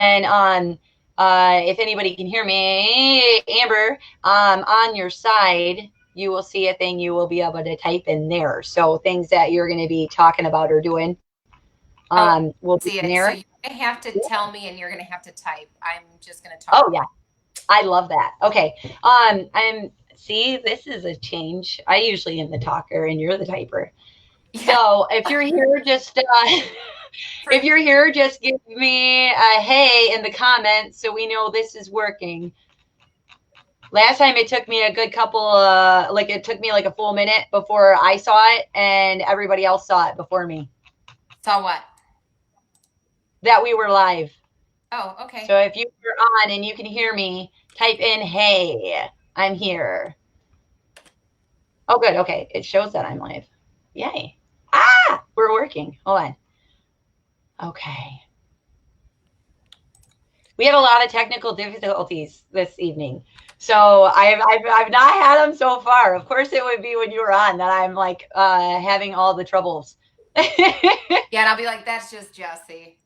if anybody can hear me, Amber, on your side, you will see a thing you will be able to type in there. So things that you're going to be talking about or doing Oh, will be see in it. So there. you're gonna have to tell me, and you're gonna have to type. I'm just gonna Oh talk. yeah, I love that. Okay. I'm see, this is a change. I usually am the talker and you're the typer. Yeah. So if you're here, just For, if you're here, just give me a hey in the comments so we know this is working. Last time it took me a good couple, like it took me like a full minute before I saw it, and everybody else saw it before me. saw what? That we were live. Oh, So okay. if you are on and you can hear me, type in hey, I'm here. Oh, good. Okay, it shows that I'm live. Yay! Ah, we're working. Hold on. Okay. We had a lot of technical difficulties this evening. So I've not had them so far. Of course, it would be when you were on that I'm like having all the troubles. Yeah, and I'll be like, that's just Jesse.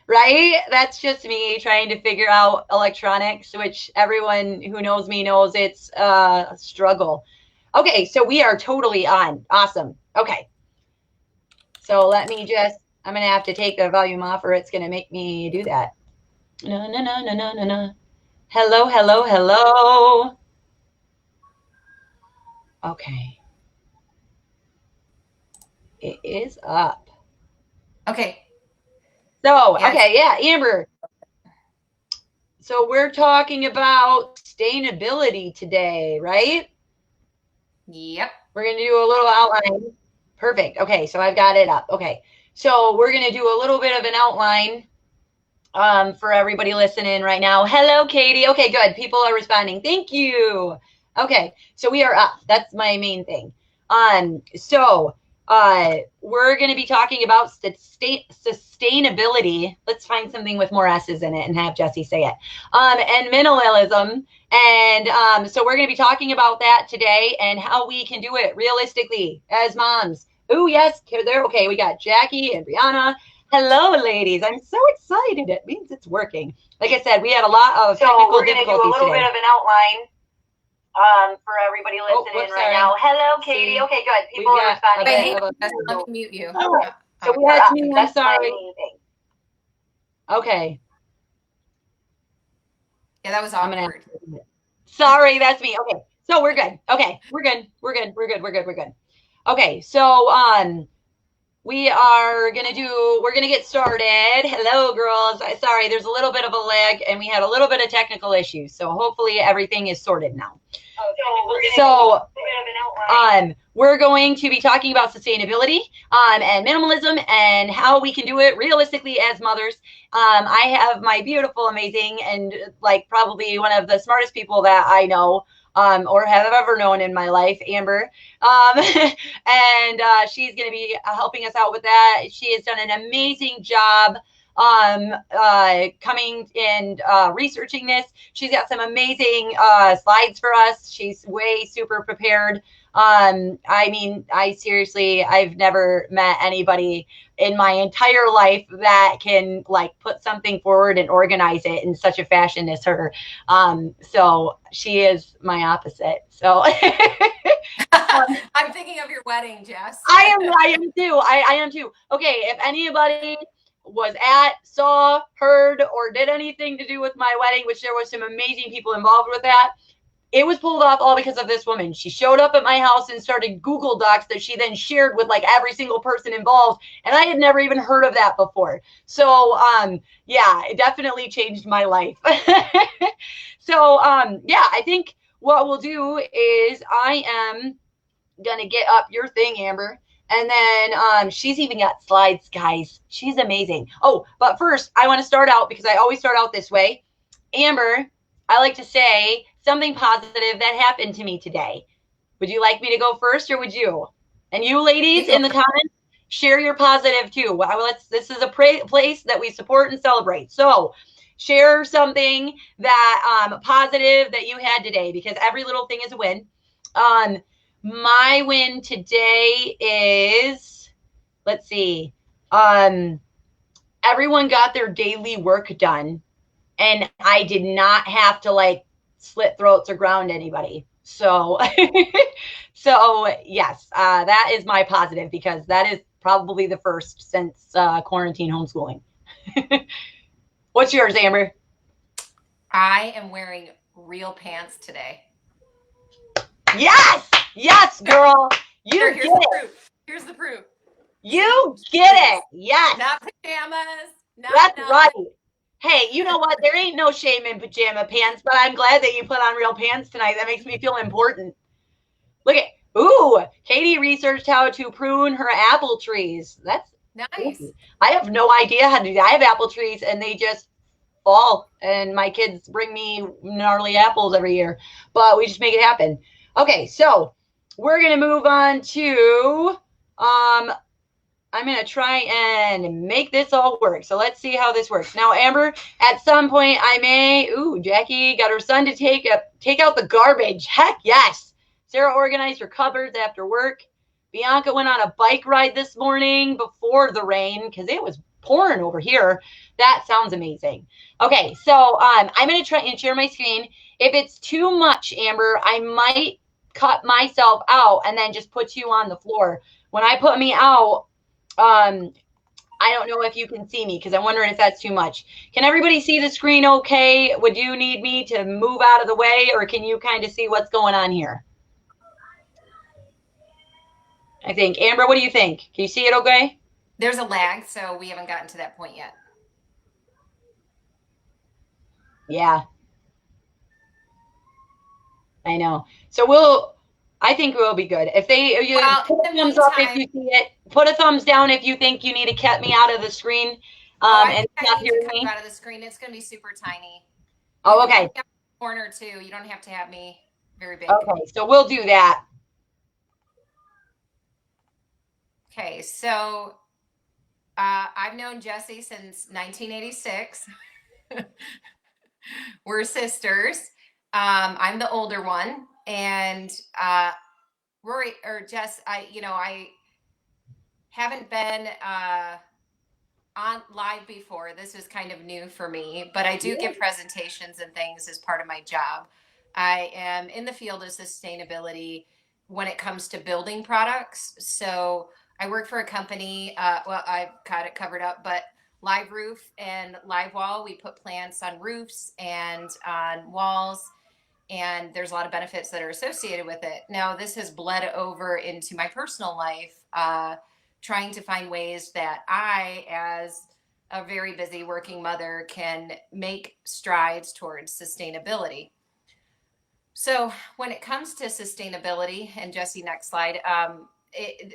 Right? That's just me trying to figure out electronics, which everyone who knows me knows it's a struggle. Okay, so we are totally on. Awesome. Okay. So let me just, I'm going to have to take the volume off or it's going to make me do that. No, no, no, no, no, no, no. Hello, hello, hello. Okay. It is up. Okay. So, Yeah, it's okay, yeah, Amber. So we're talking about sustainability today, right? yep. We're going to do a little outline. Perfect. Okay, so I've got it up. Okay. So we're going to do a little bit of an outline for everybody listening right now. Hello, Katie. Okay, good. People are responding. Thank you. Okay, so we are up. That's my main thing. So we're going to be talking about sustainability. Let's find something with more S's in it and have Jesse say it. And minimalism. And so we're going to be talking about that today and how we can do it realistically as moms. Oh, yes, they're okay. We got Jackie and Brianna. Hello, ladies. I'm so excited. It means it's working. Like I said, we had a lot of technical difficulties today. Bit of an outline for everybody listening right now. Hello, Katie. Okay, good. People are responding. Wait, A hang bit on, of Jesse, let me mute you. all right. So Oh, we had me. I'm sorry. Okay, yeah, that was I'm gonna. awkward. Sorry, that's me. Okay, so we're good. Okay, we're good. We're good. We're good. We're good. We're good. Okay, so we're gonna get started. Hello, girls. Sorry, there's a little bit of a lag and we had a little bit of technical issues. So hopefully everything is sorted now. So we're going to be talking about sustainability and minimalism and how we can do it realistically as mothers. I have my beautiful, amazing, and like probably one of the smartest people that I know or have ever known in my life, Amber. And she's going to be helping us out with that. She has done an amazing job coming and researching this. She's got some amazing slides for us. She's way super prepared. I mean, I've never met anybody in my entire life that can like put something forward and organize it in such a fashion as her. So she is my opposite. So I'm thinking of your wedding, Jess. I am too. I am too. Okay, if anybody was at, saw, heard, or did anything to do with my wedding, which there was some amazing people involved with that, it was pulled off all because of this woman. She showed up at my house and started Google Docs that she then shared with like every single person involved. And I had never even heard of that before. So yeah, it definitely changed my life. So yeah, I think what we'll do is I am gonna get up your thing, Amber. And then she's even got slides, guys. She's amazing. Oh, but first, I want to start out because I always start out this way. Amber, I like to say something positive that happened to me today. Would you like me to go first or would you? And you ladies You go. in the comments, share your positive too. This is a place that we support and celebrate. So share something that positive that you had today because every little thing is a win. Um, my win today is, let's see, everyone got their daily work done, and I did not have to like slit throats or ground anybody. So, so yes, that is my positive because that is probably the first since quarantine homeschooling. What's yours, Amber? I am wearing real pants today. Yes, yes, girl, you Here's get the it. proof. Here's the proof. You get it. Yes, Not pajamas. that's Not right. Hey, you know what? There ain't no shame in pajama pants, but I'm glad that you put on real pants tonight. That makes me feel important. Look at, ooh, Katie researched how to prune her apple trees. That's nice. ooh, I have no idea how to do that. I have apple trees and they just fall, and my kids bring me gnarly apples every year, but we just make it happen. Okay, so we're gonna move on to I'm going to try and make this all work. So let's see how this works. Now, Amber, at some point I may, ooh, Jackie got her son to take out the garbage. Heck yes. Sarah organized her cupboards after work. Bianca went on a bike ride this morning before the rain because it was pouring over here. That sounds amazing. Okay, so I'm going to try and share my screen. If it's too much, Amber, I might cut myself out and then just put you on the floor. When I put me out, I don't know if you can see me because I'm wondering if that's too much. Can everybody see the screen okay? Would you need me to move out of the way, or can you kind of see what's going on here? I think. Amber, what do you think? Can you see it okay? There's a lag, so we haven't gotten to that point yet. Yeah. I know. So I think we'll be good. If you put a thumbs up if you see it, put a thumbs down if you think you need to cut me out of the screen. I need to cut you out of the screen. It's going to be super tiny. Oh, okay. Corner too. You don't have to have me very big. Okay, so we'll do that. Okay, so I've known Jessie since 1986. We're sisters. I'm the older one, and Rory or Jess, I haven't been on live before. This is kind of new for me, but I do give presentations and things as part of my job. I am in the field of sustainability when it comes to building products. So I work for a company, well, I've got it covered up, but Live Roof and Livewall, we put plants on roofs and on walls, and there's a lot of benefits that are associated with it. Now, this has bled over into my personal life, trying to find ways that I, as a very busy working mother, can make strides towards sustainability. So when it comes to sustainability, and Jessie, next slide,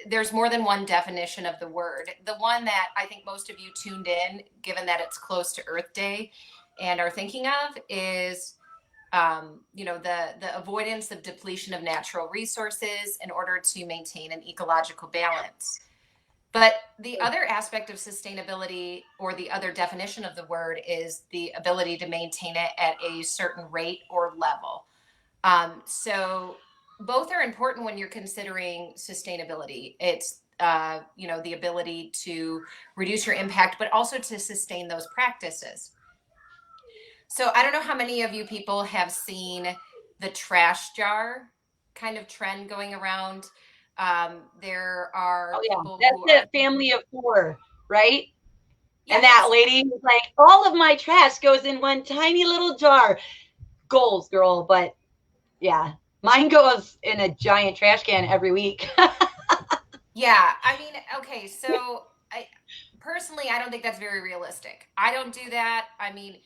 there's more than one definition of the word. The one that I think most of you tuned in, given that it's close to Earth Day, and are thinking of is the avoidance of depletion of natural resources in order to maintain an ecological balance. But the other aspect of sustainability, or the other definition of the word, is the ability to maintain it at a certain rate or level. So both are important when you're considering sustainability. It's the ability to reduce your impact, but also to sustain those practices. So I don't know how many of you people have seen the trash jar kind of trend going around. There are people that's the family of 4, right? Yes. And that lady was like, all of my trash goes in one tiny little jar. Goals, girl. But yeah, mine goes in a giant trash can every week. Yeah, I mean, okay, so personally, I don't think that's very realistic. I don't do that. I mean,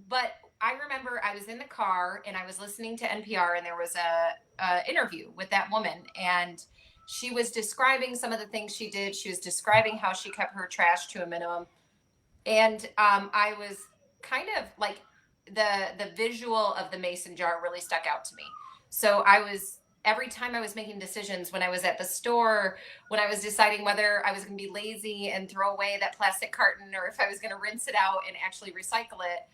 but I remember I was in the car and I was listening to NPR, and there was a interview with that woman, and she was describing some of the things she did. She was describing how she kept her trash to a minimum. And I was kind of like, the visual of the mason jar really stuck out to me. So every time I was making decisions, when I was at the store, when I was deciding whether I was going to be lazy and throw away that plastic carton, or if I was going to rinse it out and actually recycle it,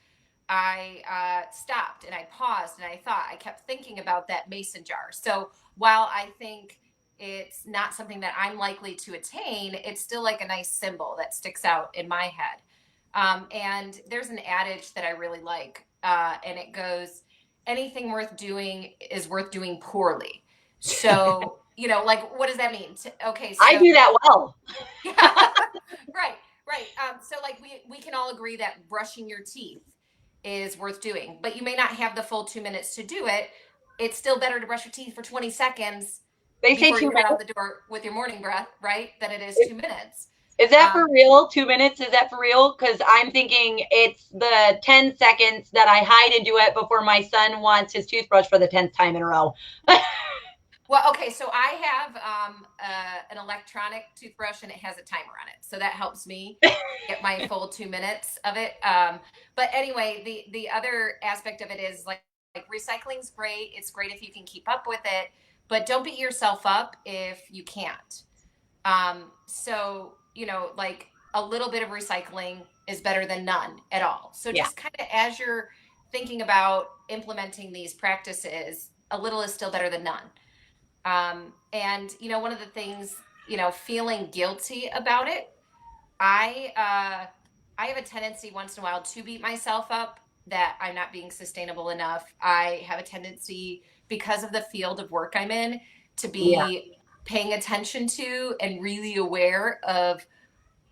I stopped and I paused and I kept thinking about that mason jar. So while I think it's not something that I'm likely to attain, it's still like a nice symbol that sticks out in my head. And there's an adage that I really like, and it goes, anything worth doing is worth doing poorly. So, like, what does that mean? Okay, I so do that well. yeah, right, right. So, like, we can all agree that brushing your teeth is worth doing, but you may not have the full 2 minutes to do it. It's still better to brush your teeth for 20 seconds They say before two you head out minutes. the door with your morning breath, right? Than it is Is, 2 minutes. is that Um, for real? 2 minutes? Is that for real? Because I'm thinking it's the 10 seconds that I hide and do it before my son wants his toothbrush for the 10th time in a row. Well, okay, so I have an electronic toothbrush and it has a timer on it, so that helps me get my full 2 minutes of it. But anyway, the other aspect of it is like recycling's great. It's great if you can keep up with it, but don't beat yourself up if you can't. So like a little bit of recycling is better than none at all. So Yeah. just kind of as you're thinking about implementing these practices, a little is still better than none. And one of the things, feeling guilty about it, I have a tendency once in a while to beat myself up that I'm not being sustainable enough. I have a tendency, because of the field of work I'm in, to Yeah. be paying attention to and really aware of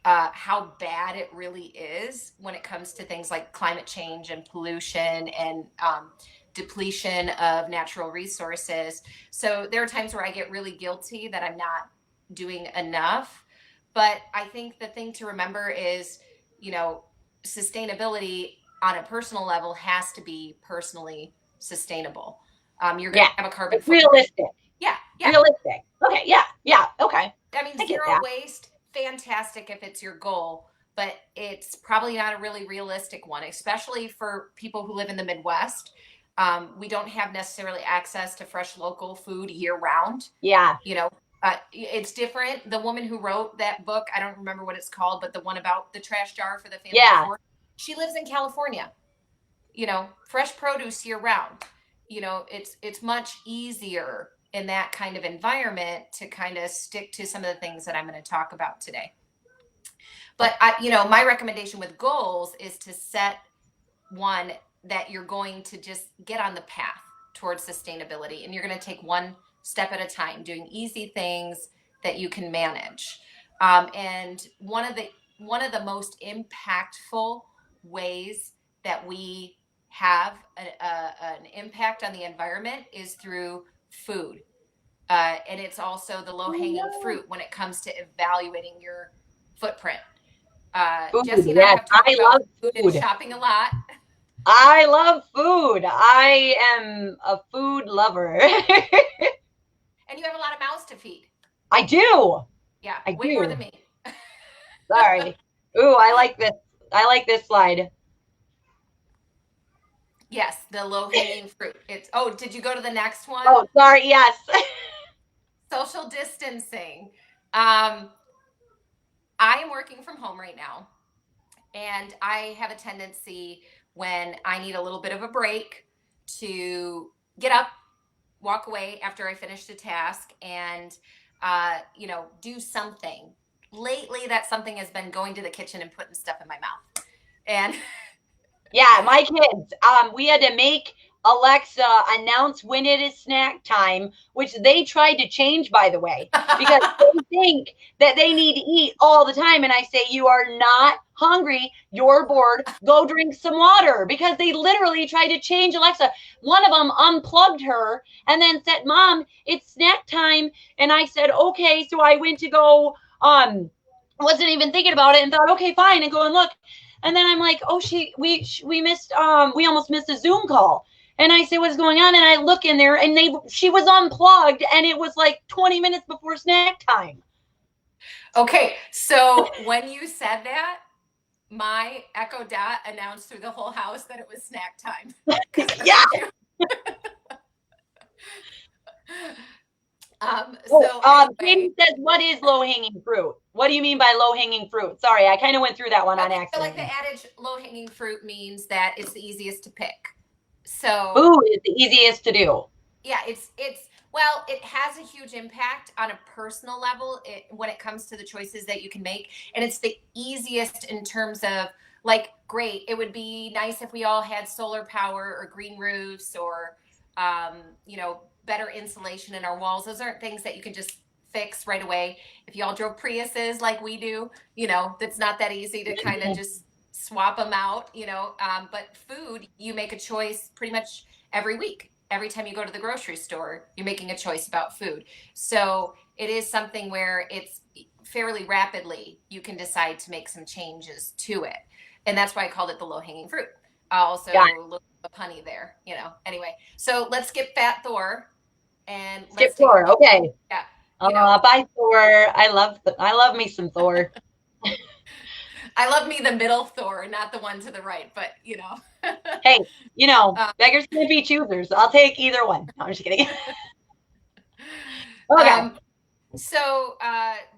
how bad it really is when it comes to things like climate change and pollution and depletion of natural resources. So there are times where I get really guilty that I'm not doing enough. But I think the thing to remember is, you know, sustainability on a personal level has to be personally sustainable. You're going Yeah. to have a carbon It's footprint. realistic. Yeah, yeah. Realistic. Okay. Yeah. Yeah. Okay. I mean, I get zero that. waste, fantastic if it's your goal, but it's probably not a really realistic one, especially for people who live in the Midwest. We don't have necessarily access to fresh local food year round. Yeah. You know, it's different. The woman who wrote that book, I don't remember what it's called, but the one about the trash jar for the family of Yeah. four, she lives in California. Fresh produce year round. It's much easier in that kind of environment to kind of stick to some of the things that I'm going to talk about today. But my recommendation with goals is to set one that you're going to just get on the path towards sustainability, and you're going to take one step at a time, doing easy things that you can manage. And one of the most impactful ways that we have an impact on the environment is through food. And it's also the low hanging fruit when it comes to evaluating your footprint. Food. Jesse and I Yes. have talked I about love food and food. shopping a lot. I love food. I am a food lover. And you have a lot of mouths to feed. I do. Yeah, I way more than do. me. Sorry. Ooh, I like this. I like this slide. Yes, the low hanging fruit. Did you go to the next one? Oh, sorry. Yes. Social distancing. Um, I am working from home right now, and I have a tendency when I need a little bit of a break to get up, walk away after I finish the task, and do something. Lately, that something has been going to the kitchen and putting stuff in my mouth. And Yeah, my kids. We had to make Alexa announce when it is snack time, which they tried to change, by the way, because they think that they need to eat all the time. And I say, you are not hungry. You're bored. Go drink some water. Because they literally tried to change Alexa. One of them unplugged her and then said, Mom, it's snack time. And I said, okay. So I went to go, wasn't even thinking about it and thought, okay, fine, and go and look. And then I'm like, oh, we missed, we almost missed a Zoom call. And I say, what's going on? And I look in there, and she was unplugged, and it was like 20 minutes before snack time. Okay, so when you said that, my Echo Dot announced through the whole house that it was snack time. Yeah. Katie says, what is low hanging fruit? What do you mean by low hanging fruit? Sorry, I kind of went through that one on accident. So like the adage, low hanging fruit means that it's the easiest to pick. So food is the easiest to do. Yeah, well, it has a huge impact on a personal level when it comes to the choices that you can make, and it's the easiest in terms of Like, great, it would be nice if we all had solar power or green roofs or, you know, better insulation in our walls. Those aren't things that you can just fix right away. If you all drove Priuses like we do, you know, that's not that easy to kind of just swap them out, you know. But food, you make a choice pretty much every week. Every time you go to the grocery store, you're making a choice about food. So it is something where it's fairly rapidly you can decide to make some changes to it. And that's why I called it the low hanging fruit. Also, Got a little punny there, you know. Anyway, so let's skip Fat Thor and let's Skip take a Thor. look. Okay. Yeah, you know, Bye Thor. I love me some Thor. I love me the middle Thor, not the one to the right, but you know. Hey, you know, um, beggars can't be choosers. I'll take either one. No, I'm just kidding. Okay. um, So,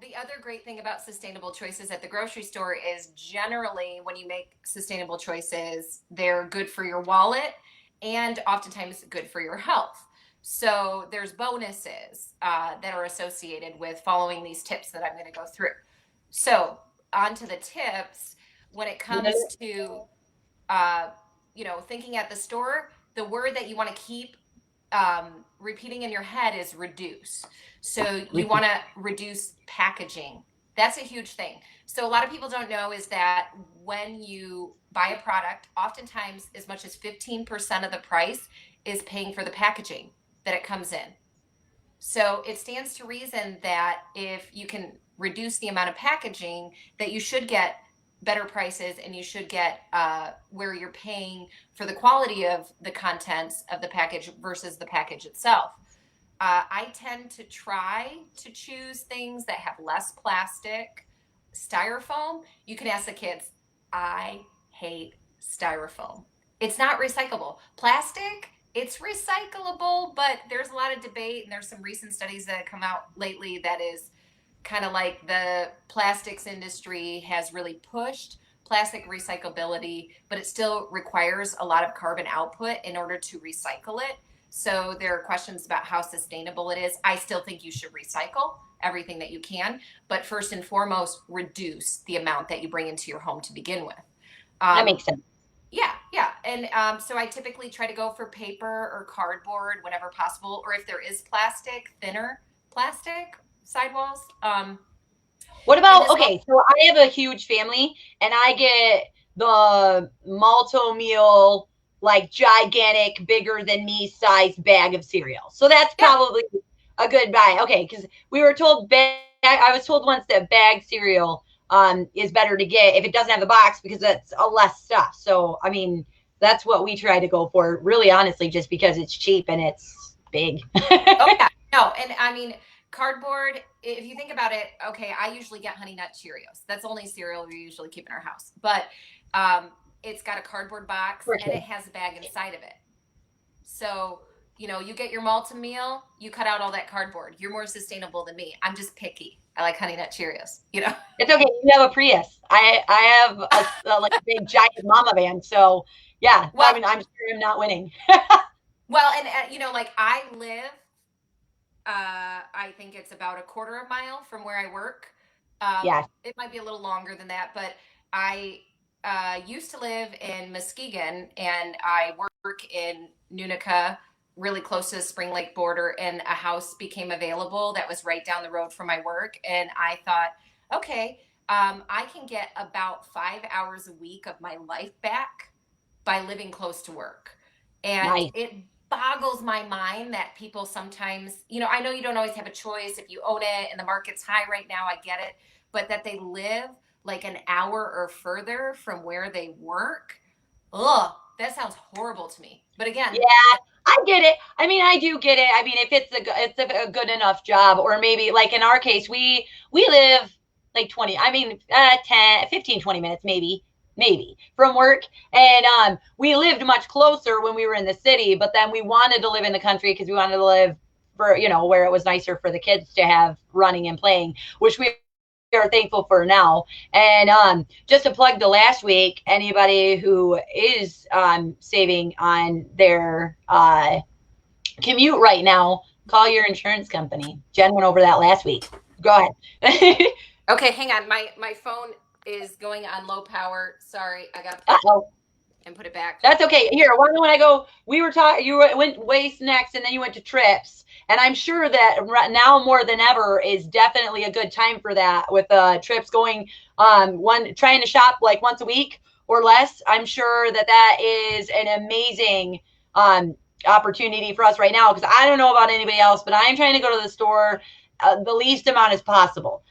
the other great thing about sustainable choices at the grocery store is generally when you make sustainable choices, they're good for your wallet and oftentimes good for your health. So, there's bonuses that are associated with following these tips that I'm going to go through. So, on to the tips. When it comes to, uh, you know, thinking at the store, the word that you want to keep repeating in your head is reduce. So you want to reduce packaging. That's a huge thing. So a lot of people don't know is that when you buy a product, oftentimes as much as 15% of the price is paying for the packaging that it comes in. So it stands to reason that if you can reduce the amount of packaging, that you should get better prices and you should get where you're paying for the quality of the contents of the package versus the package itself. I tend to try to choose things that have less plastic. Styrofoam, you can ask the kids, I hate styrofoam. It's not recyclable. Plastic, it's recyclable, but there's a lot of debate, and there's some recent studies that have come out lately that is kind of like the plastics industry has really pushed plastic recyclability, but it still requires a lot of carbon output in order to recycle it. So there are questions about how sustainable it is. I still think you should recycle everything that you can, but first and foremost, reduce the amount that you bring into your home to begin with. That Um, makes sense. yeah, yeah. And so I typically try to go for paper or cardboard whenever possible, or if there is plastic, thinner plastic sidewalls. What And about, this okay, so I have a huge family and I get the malto meal, like gigantic, bigger than me size bag of cereal. So that's yeah, probably a good buy. Okay, because we were told I was told once that bag cereal is better to get if it doesn't have the box because it's a less stuff. So I mean, that's what we try to go for, really honestly, just because it's cheap and it's big. oh yeah, no, and I mean cardboard. If you think about it, okay, I usually get Honey Nut Cheerios. That's the only cereal we usually keep in our house, but um, it's got a cardboard box For and sure. it has a bag inside of it. So, you know, you get your Malta meal, you cut out all that cardboard. You're more sustainable than me. I'm just picky. I like Honey Nut Cheerios, you know? It's okay. You have a Prius. I have a like a big giant mama van. So yeah, I Well, mean, I'm sure I'm not winning. well, and you know, like I live, I think it's about a quarter of a mile from where I work. Yes. It might be a little longer than that, but I used to live in Muskegon and I work in Nunica, really close to the Spring Lake border, and a house became available that was right down the road from my work. And I thought, okay, I can get about 5 hours a week of my life back by living close to work. And Nice. it boggles my mind that people sometimes, you know, I know you don't always have a choice if you own it and the market's high right now, I get it, but that they live like an hour or further from where they work. Ugh, that sounds horrible to me. But again, Yeah, I get it. I mean, I do get it. I mean, if it's a good enough job, or maybe like in our case, we live like 20, I mean, 10, 15, 20 minutes, maybe from work. And we lived much closer when we were in the city, but then we wanted to live in the country because we wanted to live for, you know, where it was nicer for the kids to have running and playing, which we are thankful for now. And just to plug the last week, anybody who is saving on their commute right now, call your insurance company. Jen went over that last week. Go ahead. okay, hang on. My phone is going on low power. Sorry, I gotta plug Uh-oh. and put it back. That's okay. Here, why don't I go? We were talking. You went waist next, and then you went to trips. And I'm sure that right now more than ever is definitely a good time for that. With trips going, one trying to shop like once a week or less. I'm sure that that is an amazing opportunity for us right now. Because I don't know about anybody else, but I am trying to go to the store the least amount as possible.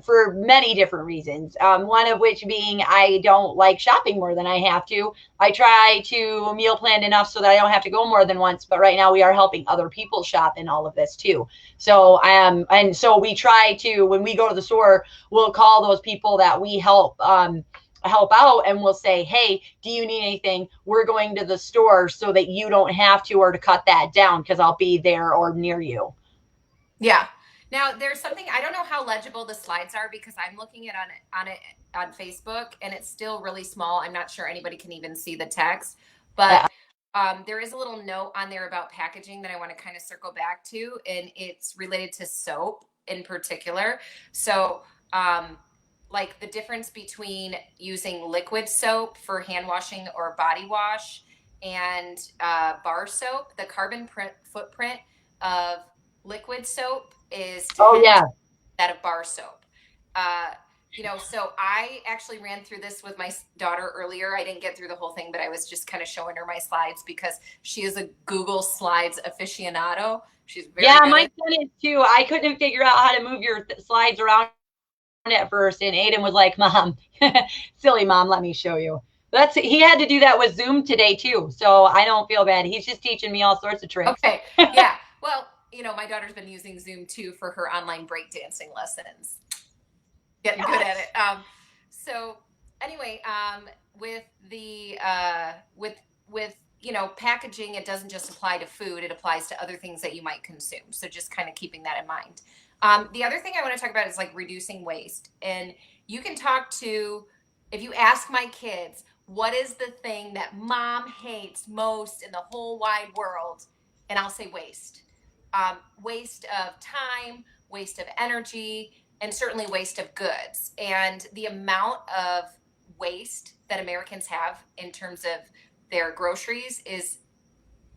For many different reasons. One of which being I don't like shopping more than I have to. I try to meal plan enough so that I don't have to go more than once. But right now we are helping other people shop in all of this too. So and so we try to, when we go to the store, we'll call those people that we help out, and we'll say, hey, do you need anything? We're going to the store so that you don't have to, or to cut that down, because I'll be there or near you. Yeah. Now there's something I don't know how legible the slides are because I'm looking at on Facebook and it's still really small. I'm not sure anybody can even see the text, but Uh, there is a little note on there about packaging that I want to kind of circle back to, and it's related to soap in particular. So, like the difference between using liquid soap for hand washing or body wash and bar soap, the carbon footprint of liquid soap is oh 10 yeah. times that of bar soap. Uh, so I actually ran through this with my daughter earlier. I didn't get through the whole thing, but I was just kind of showing her my slides because she is a Google Slides aficionado. She's very Yeah, good my at. son is too. I couldn't figure out how to move your slides around at first, and Aiden was like, "Mom, silly mom, let me show you." That's He had to do that with Zoom today too, so I don't feel bad. He's just teaching me all sorts of tricks. Okay, yeah. Well, my daughter's been using Zoom too for her online breakdancing lessons. Getting good at Yes. it. So anyway, with the with packaging, it doesn't just apply to food; it applies to other things that you might consume. So just kind of keeping that in mind. The other thing I want to talk about is like reducing waste, and you can talk to if you ask my kids, what is the thing that mom hates most in the whole wide world, and I'll say waste. Waste of time, waste of energy, and certainly waste of goods. And the amount of waste that Americans have in terms of their groceries is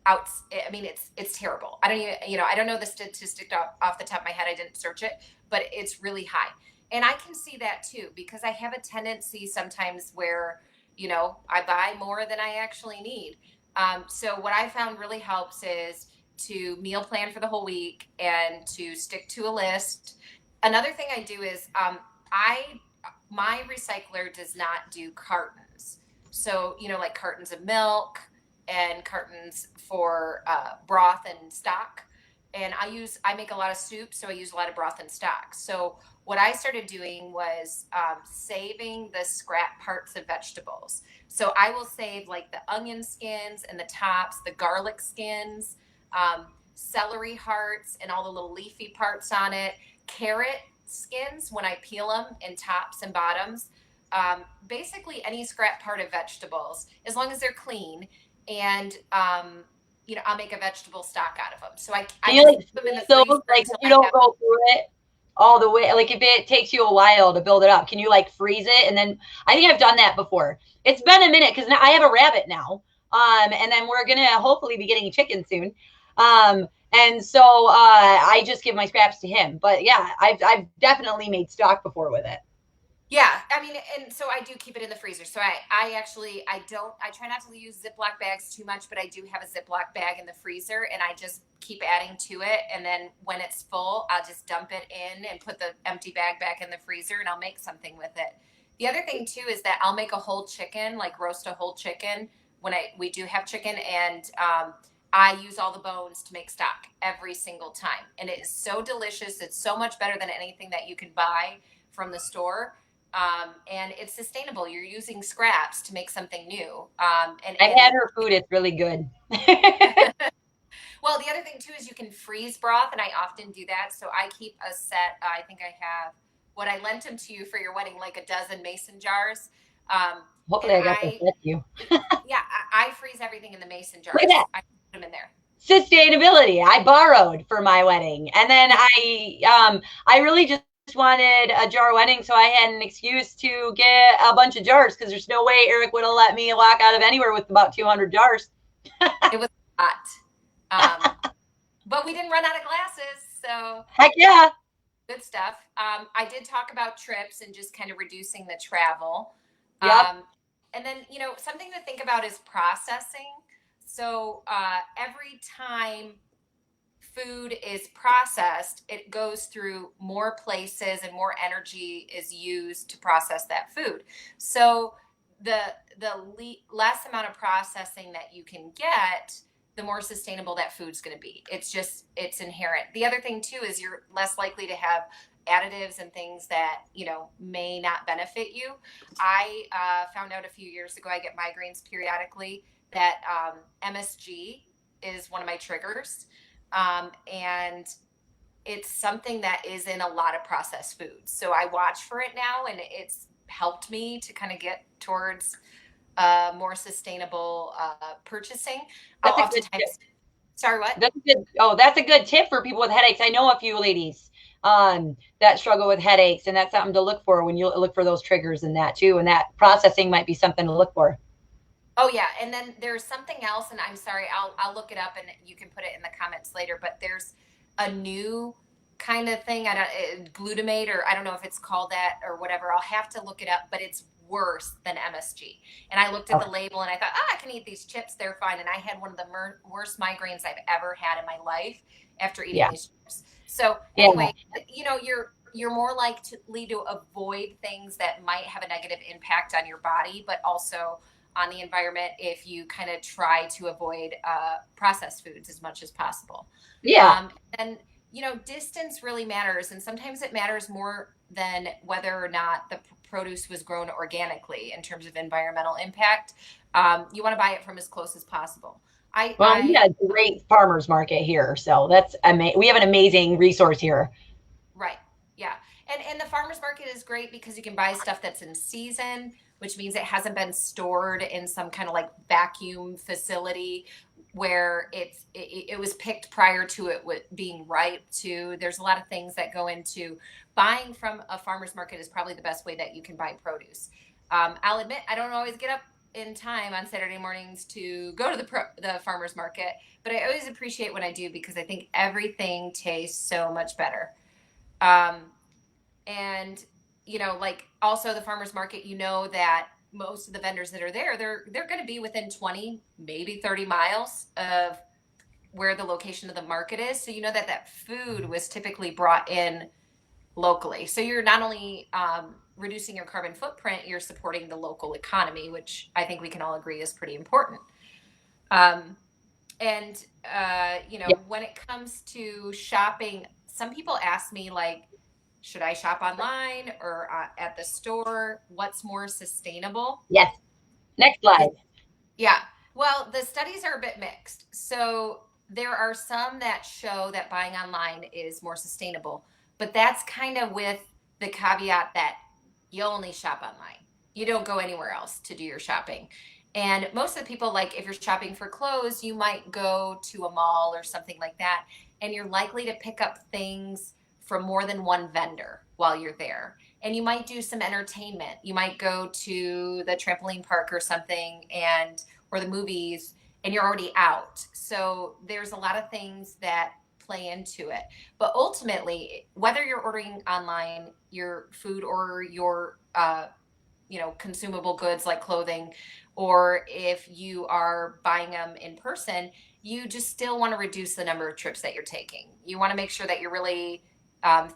out. I mean, it's terrible. I don't even, I don't know the statistic off the top of my head. I didn't search it, but it's really high. And I can see that too because I have a tendency sometimes where I buy more than I actually need. So what I found really helps is to meal plan for the whole week and to stick to a list. Another thing I do is I my recycler does not do cartons. So like cartons of milk and cartons for broth and stock. And I make a lot of soup, so I use a lot of broth and stock. So what I started doing was saving the scrap parts of vegetables. So I will save like the onion skins and the tops, the garlic skins, celery hearts and all the little leafy parts on it, carrot skins when I peel them in tops and bottoms. Basically any scrap part of vegetables, as long as they're clean. And I'll make a vegetable stock out of them. So Do I you just like put them in the freeze those? freezer Like if until you I don't have. go through it all the way, like if it takes you a while to build it up, can you like freeze it? And then I think I've done that before. It's been a minute because now I have a rabbit now. And then we're gonna hopefully be getting a chicken soon. And so I just give my scraps to him. But yeah, I've definitely made stock before with it. Yeah, I mean, and so I do keep it in the freezer. So I try not to use Ziploc bags too much, but I do have a Ziploc bag in the freezer and I just keep adding to it. And then when it's full, I'll just dump it in and put the empty bag back in the freezer and I'll make something with it. The other thing too is that I'll make a whole chicken, like roast a whole chicken when we do have chicken, and I use all the bones to make stock every single time. And it is so delicious. It's so much better than anything that you can buy from the store, and it's sustainable. You're using scraps to make something new. I've had her food, it's really good. Well, the other thing too is you can freeze broth, and I often do that. So I keep a set. I think I have what I lent them to you for your wedding, like a dozen mason jars. And Hopefully I got this with you. yeah, I freeze everything in the mason Look at jars. that. I put them in there. Sustainability. I borrowed for my wedding. And then I really just wanted a jar wedding, so I had an excuse to get a bunch of jars because there's no way Eric would have let me walk out of anywhere with about 200 jars. It was a lot. But we didn't run out of glasses, so Heck yeah. good stuff. I did talk about trips and just kind of reducing the travel. Yep. And then, something to think about is processing. So every time food is processed, it goes through more places and more energy is used to process that food. So the less amount of processing that you can get, the more sustainable that food's going to be. It's inherent. The other thing too is you're less likely to have additives and things that may not benefit you. I found out a few years ago, I get migraines periodically, that MSG is one of my triggers. And it's something that is in a lot of processed foods. So I watch for it now, and it's helped me to kind of get towards more sustainable purchasing. That's a good Oftentimes, tip. sorry, what? That's a good, oh, that's a good tip for people with headaches. I know a few ladies that struggle with headaches, and that's something to look for when you look for those triggers and that too. And that processing might be something to look for. Oh yeah, and then there's something else, and I'm sorry, I'll look it up, and you can put it in the comments later. But there's a new kind of thing, glutamate, or I don't know if it's called that or whatever. I'll have to look it up, but it's worse than MSG. And I looked at the label, and I thought, I can eat these chips; they're fine. And I had one of the worst migraines I've ever had in my life after eating Yeah. these chips. So Yeah. anyway, you're more likely to avoid things that might have a negative impact on your body, but also on the environment if you kind of try to avoid processed foods as much as possible. Yeah. And distance really matters, and sometimes it matters more than whether or not the produce was grown organically in terms of environmental impact. You want to buy it from as close as possible. Well, we got a great farmers market here, so that's amazing. We have an amazing resource here. Right. Yeah. And the farmers market is great because you can buy stuff that's in season, which means it hasn't been stored in some kind of like vacuum facility where it was picked prior to it being ripe too. There's a lot of things that go into buying from a farmer's market is probably the best way that you can buy produce. I'll admit I don't always get up in time on Saturday mornings to go to the farmer's market, but I always appreciate when I do because I think everything tastes so much better. And like also the farmers market, that most of the vendors that are there, they're going to be within 20, maybe 30 miles of where the location of the market is. So that food was typically brought in locally. So you're not only reducing your carbon footprint, you're supporting the local economy, which I think we can all agree is pretty important. And Yeah. when it comes to shopping, some people ask me like, should I shop online or at the store? What's more sustainable? Yes. Next slide. Yeah. Well, the studies are a bit mixed. So there are some that show that buying online is more sustainable, but that's kind of with the caveat that you only shop online. You don't go anywhere else to do your shopping. And most of the people, like if you're shopping for clothes, you might go to a mall or something like that, and you're likely to pick up things from more than one vendor while you're there. And you might do some entertainment. You might go to the trampoline park or something or the movies, and you're already out. So there's a lot of things that play into it. But ultimately, whether you're ordering online your food or your consumable goods like clothing, or if you are buying them in person, you just still want to reduce the number of trips that you're taking. You want to make sure that you're really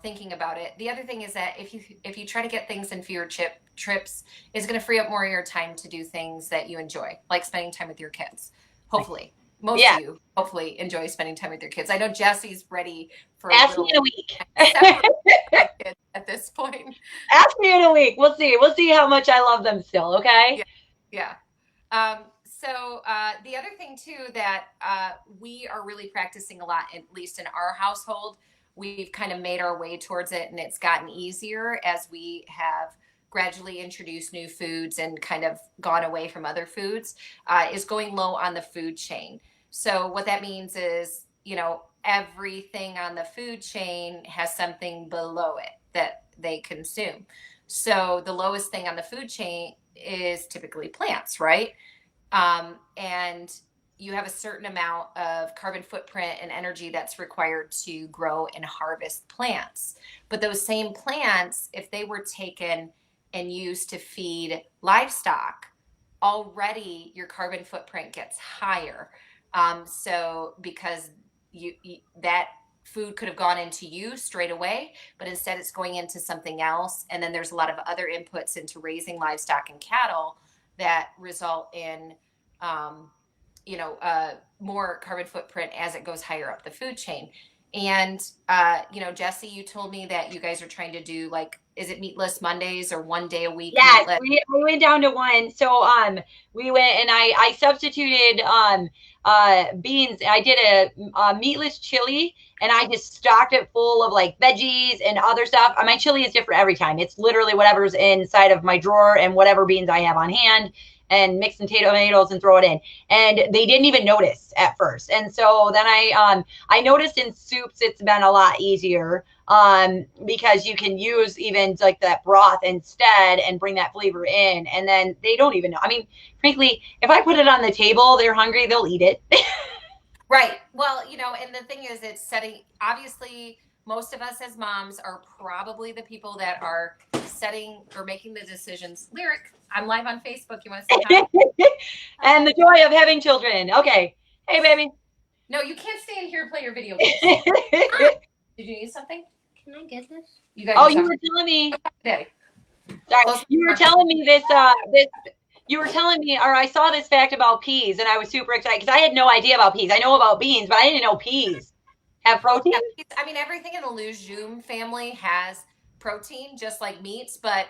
thinking about it. The other thing is that if you try to get things in fewer trips, it's going to free up more of your time to do things that you enjoy, like spending time with your kids. Hopefully, most of you hopefully enjoy spending time with your kids. I know Jesse's ready for Ask me in a week. at this point. Ask me in a week. We'll see. We'll see how much I love them still. Okay. Yeah. So the other thing too that we are really practicing a lot, at least in our household, we've kind of made our way towards it, and it's gotten easier as we have gradually introduced new foods and kind of gone away from other foods, is going low on the food chain. So what that means is, everything on the food chain has something below it. that they consume. So the lowest thing on the food chain is typically plants, right? And you have a certain amount of carbon footprint and energy that's required to grow and harvest plants. But those same plants, if they were taken and used to feed livestock, already your carbon footprint gets higher. So because that food could have gone into you straight away, but instead it's going into something else. And then there's a lot of other inputs into raising livestock and cattle that result in um, more carbon footprint as it goes higher up the food chain. And Jesse, you told me that you guys are trying to do, like, is it meatless Mondays or one day a week Yes, meatless? we went down to one. So we went and I substituted beans. I did a meatless chili and I just stocked it full of like veggies and other stuff. My chili is different every time. It's literally whatever's inside of my drawer and whatever beans I have on hand, and mix some tomatoes and throw it in. And they didn't even notice at first. And so then I noticed in soups it's been a lot easier because you can use even like that broth instead and bring that flavor in. And then they don't even know. I mean, frankly, if I put it on the table, they're hungry, they'll eat it. Right. Well, and the thing is, it's setting, obviously, most of us as moms are probably the people that are setting or making the decisions. Lyric, I'm live on Facebook. You want to say hi? And the joy of having children. Okay. Hey, baby. No, you can't stay in here and play your video games. Did you need something? Can I get this? You got oh, you were telling me. Daddy. Sorry, you were telling me this. You were telling me, or I saw this fact about peas, and I was super excited because I had no idea about peas. I know about beans, but I didn't know peas have protein. Yeah, I mean, everything in the legume family has protein, just like meats, but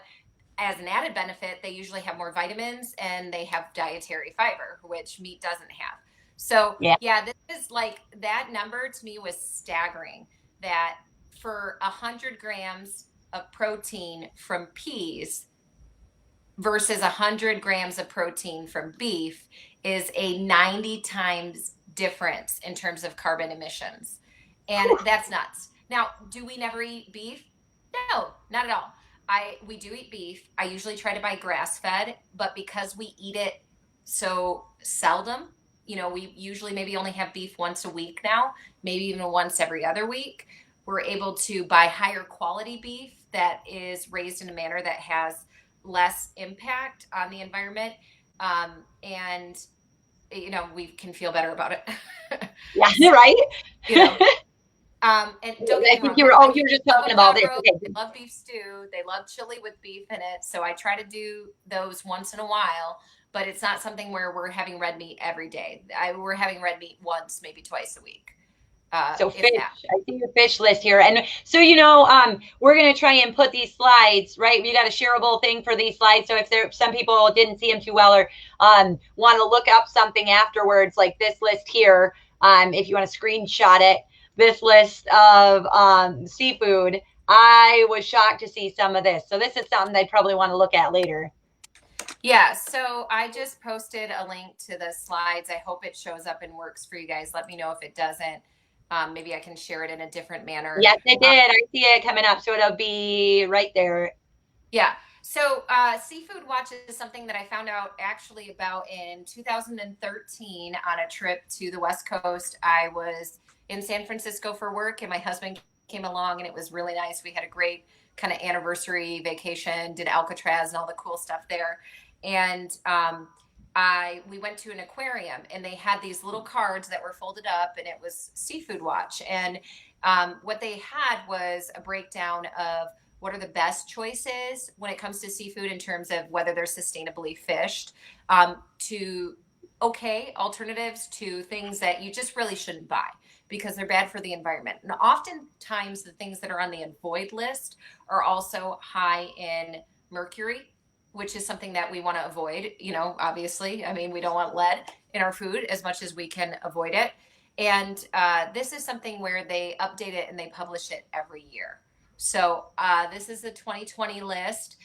as an added benefit, they usually have more vitamins and they have dietary fiber, which meat doesn't have. So, yeah, this is like, that number to me was staggering, that for 100 grams of protein from peas versus 100 grams of protein from beef is a 90 times difference in terms of carbon emissions. And that's nuts. Now, do we never eat beef? No, not at all. We do eat beef. I usually try to buy grass fed, but because we eat it so seldom, we usually maybe only have beef once a week now, maybe even once every other week. We're able to buy higher quality beef that is raised in a manner that has less impact on the environment. And we can feel better about it. Yeah, right. And don't I think you were just talking about this. Okay. They love beef stew. They love chili with beef in it. So I try to do those once in a while, but it's not something where we're having red meat every day. We're having red meat once, maybe twice a week. So fish, I see your fish list here. And so, we're going to try and put these slides, right? We got a shareable thing for these slides. So if some people didn't see them too well or want to look up something afterwards, like this list here, if you want to screenshot it, this list of seafood, I was shocked to see some of this. So this is something they'd probably want to look at later. Yeah, so I just posted a link to the slides. I hope it shows up and works for you guys. Let me know if it doesn't. Maybe I can share it in a different manner. Yes, it did. I see it coming up. So it'll be right there. Yeah. So Seafood Watch is something that I found out actually about in 2013 on a trip to the West Coast. I was in San Francisco for work and my husband came along and it was really nice. We had a great kind of anniversary vacation, did Alcatraz and all the cool stuff there. And we went to an aquarium and they had these little cards that were folded up and it was Seafood Watch. And what they had was a breakdown of what are the best choices when it comes to seafood in terms of whether they're sustainably fished, to alternatives to things that you just really shouldn't buy because they're bad for the environment. And oftentimes the things that are on the avoid list are also high in mercury, which is something that we want to avoid, obviously. I mean, we don't want lead in our food as much as we can avoid it. And this is something where they update it and they publish it every year. So this is the 2020 list.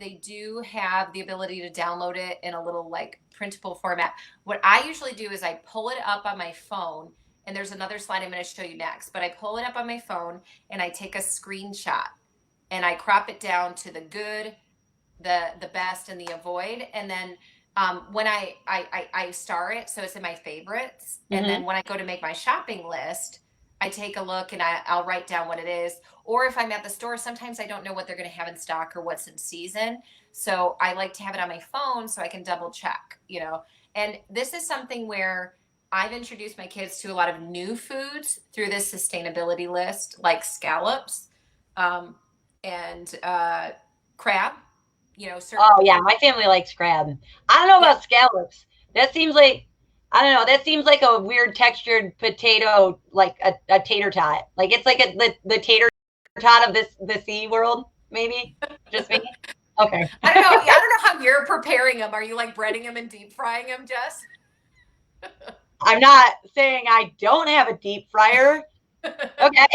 They do have the ability to download it in a little like printable format. What I usually do is I pull it up on my phone, and there's another slide I'm going to show you next, but I pull it up on my phone and I take a screenshot and I crop it down to the good, the best, and the avoid. And then when I star it, so it's in my favorites. And then Mm-hmm. when I go to make my shopping list, I take a look and I'll write down what it is. Or if I'm at the store, sometimes I don't know what they're going to have in stock or what's in season. So I like to have it on my phone so I can double check, you know. And this is something where I've introduced my kids to a lot of new foods through this sustainability list, like scallops, and crab, you know, certain. Oh yeah, my family likes crab. I don't know Yeah, about scallops. That seems like I don't know. That seems like a weird textured potato, like a tater tot. Like it's like the tater tot of the sea world. Maybe just me. Okay. I don't know. Yeah, I don't know how you're preparing them. Are you like breading them and deep frying them, Jess? I'm not saying I don't have a deep fryer. Okay.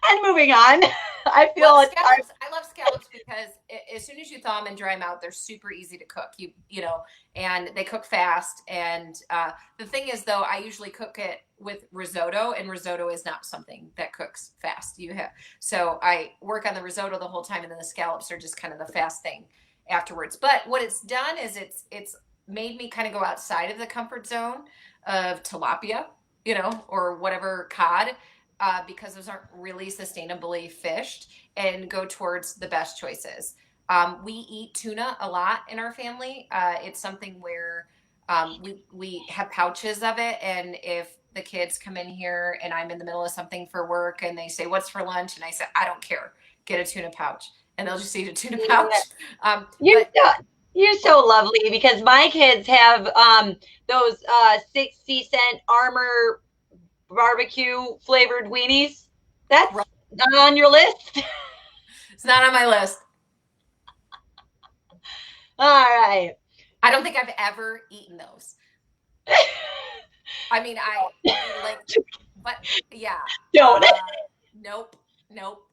And moving on. I Well, feel it's scallops, I love scallops because as soon as you thaw them and dry them out, they're super easy to cook. You know, and they cook fast. And the thing is, though, I usually cook it with risotto, and risotto is not something that cooks fast. So I work on the risotto the whole time, and then the scallops are just kind of the fast thing afterwards. But what it's done is it's made me kind of go outside of the comfort zone of tilapia, you know, or whatever cod, because those aren't really sustainably fished, and go towards the best choices. We eat tuna a lot in our family. It's something where we have pouches of it, and if the kids come in here and I'm in the middle of something for work and they say, "What's for lunch?" and I say, "I don't care, get a tuna pouch," and they'll just eat a tuna pouch. you're But so, you're so lovely because my kids have those 60-cent Armor barbecue flavored weenies. That's not on your list. it's not on my list. All right. I don't think I've ever eaten those. I mean, I like, but yeah, Don't. uh, nope, nope.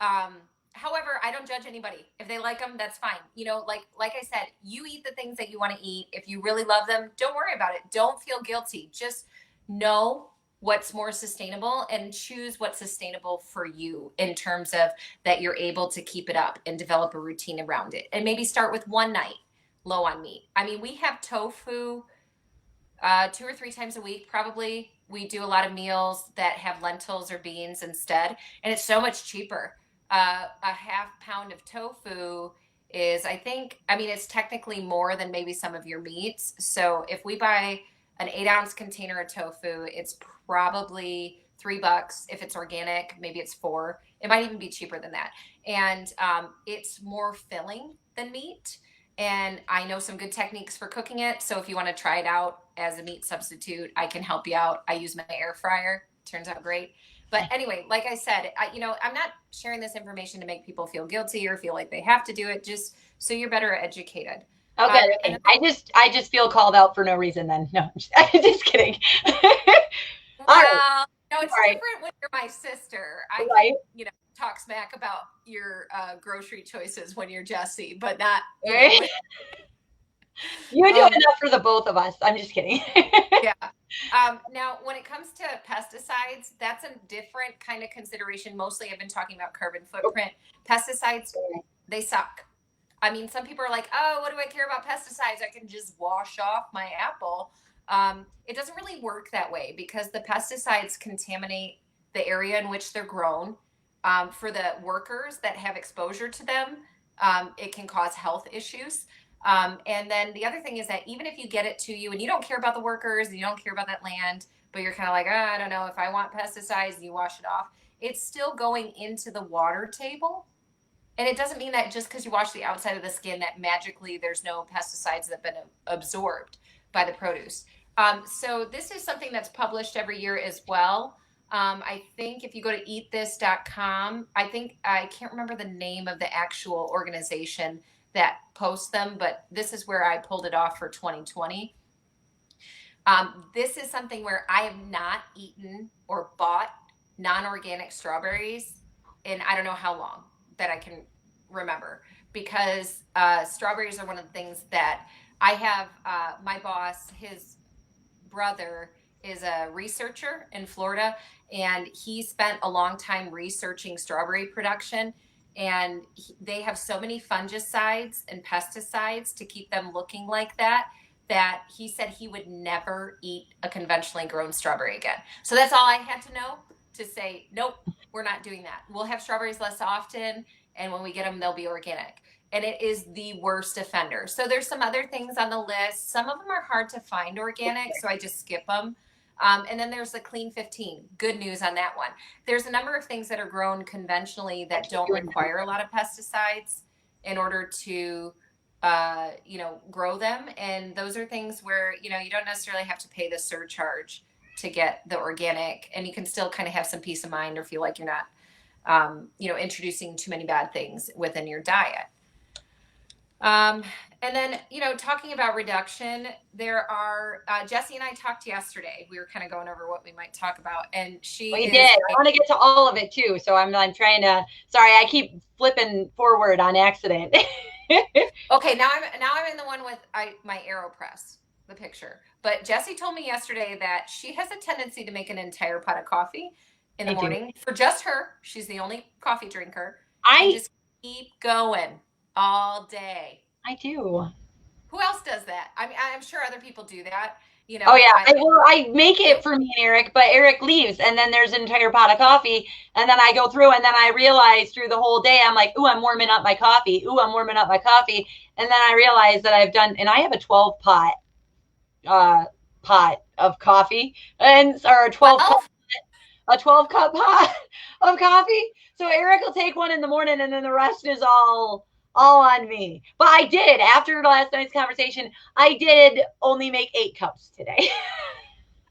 Um, However, I don't judge anybody. If they like them, that's fine. You know, like I said, you eat the things that you want to eat. If you really love them, don't worry about it. Don't feel guilty. Just know what's more sustainable and choose what's sustainable for you in terms of that you're able to keep it up and develop a routine around it. And maybe start with one night low on meat. I mean, we have tofu 2 or 3 times a week, probably. We do a lot of meals that have lentils or beans instead, and it's so much cheaper. A half pound of tofu is, I think, I mean, it's technically more than maybe some of your meats. So if we buy an 8-ounce container of tofu, it's probably $3. If it's organic, maybe it's 4. It might even be cheaper than that. And it's more filling than meat. And I know some good techniques for cooking it. So if you want to try it out as a meat substitute, I can help you out. I use my air fryer. Turns out great. But anyway, like I said, I'm not sharing this information to make people feel guilty or feel like they have to do it, just so you're better educated. Okay, And okay. I just feel called out for no reason then. No, just kidding. All right. well, no, it's All right. different when you're my sister. I can, Right. talk smack about your grocery choices when you're Jesse, but not, Right. You do um, enough for the both of us. I'm just kidding. yeah. Now, when it comes to pesticides, that's a different kind of consideration. Mostly, I've been talking about carbon footprint. Pesticides, they suck. I mean, some people are like, "Oh, what do I care about pesticides? I can just wash off my apple." It doesn't really work that way because the pesticides contaminate the area in which they're grown. For the workers that have exposure to them, it can cause health issues. And then the other thing is that even if you get it to you and you don't care about the workers and you don't care about that land, but you're kind of like, oh, I don't know if I want pesticides, and you wash it off, it's still going into the water table. And it doesn't mean that just because you wash the outside of the skin that magically there's no pesticides that have been absorbed by the produce. So this is something that's published every year as well. I think if you go to eatthis.com, I can't remember the name of the actual organization that posts them, but this is where I pulled it off for 2020. This is something where I have not eaten or bought non-organic strawberries in I don't know how long that I can remember, because strawberries are one of the things that I have. My boss, his brother, is a researcher in Florida, and he spent a long time researching strawberry production. and they have so many fungicides and pesticides to keep them looking like that he said he would never eat a conventionally grown strawberry again. So that's all I had to know to say, nope, we're not doing that. We'll have strawberries less often, and when we get them, they'll be organic. And it is the worst offender. So there's some other things on the list. Some of them are hard to find organic, so I just skip them. And then there's the Clean 15. Good news on that one. There's a number of things that are grown conventionally that don't require a lot of pesticides in order to grow them. And those are things where, you don't necessarily have to pay the surcharge to get the organic, and you can still kind of have some peace of mind or feel like you're not, introducing too many bad things within your diet. And then, talking about reduction, there are, Jessie and I talked yesterday. We were kind of going over what we might talk about, and We did. I want to get to all of it too. So I'm trying to, sorry, I keep flipping forward on accident. Okay. Now I'm in the one with my AeroPress, the picture, but Jessie told me yesterday that she has a tendency to make an entire pot of coffee in the morning for just her. She's the only coffee drinker. And just keep going all day. I do. Who else does that? I mean, I'm sure other people do that. Oh yeah, I make it for me and Eric, but Eric leaves, and then there's an entire pot of coffee, and then I go through, and then I realize through the whole day, I'm like, ooh, I'm warming up my coffee. Ooh, I'm warming up my coffee, and then I realize that I've done, and I have a 12 pot of coffee, or a 12 cup pot of coffee. So Eric will take one in the morning, and then the rest is all on me. But I did, after last night's conversation, I did only make 8 cups today.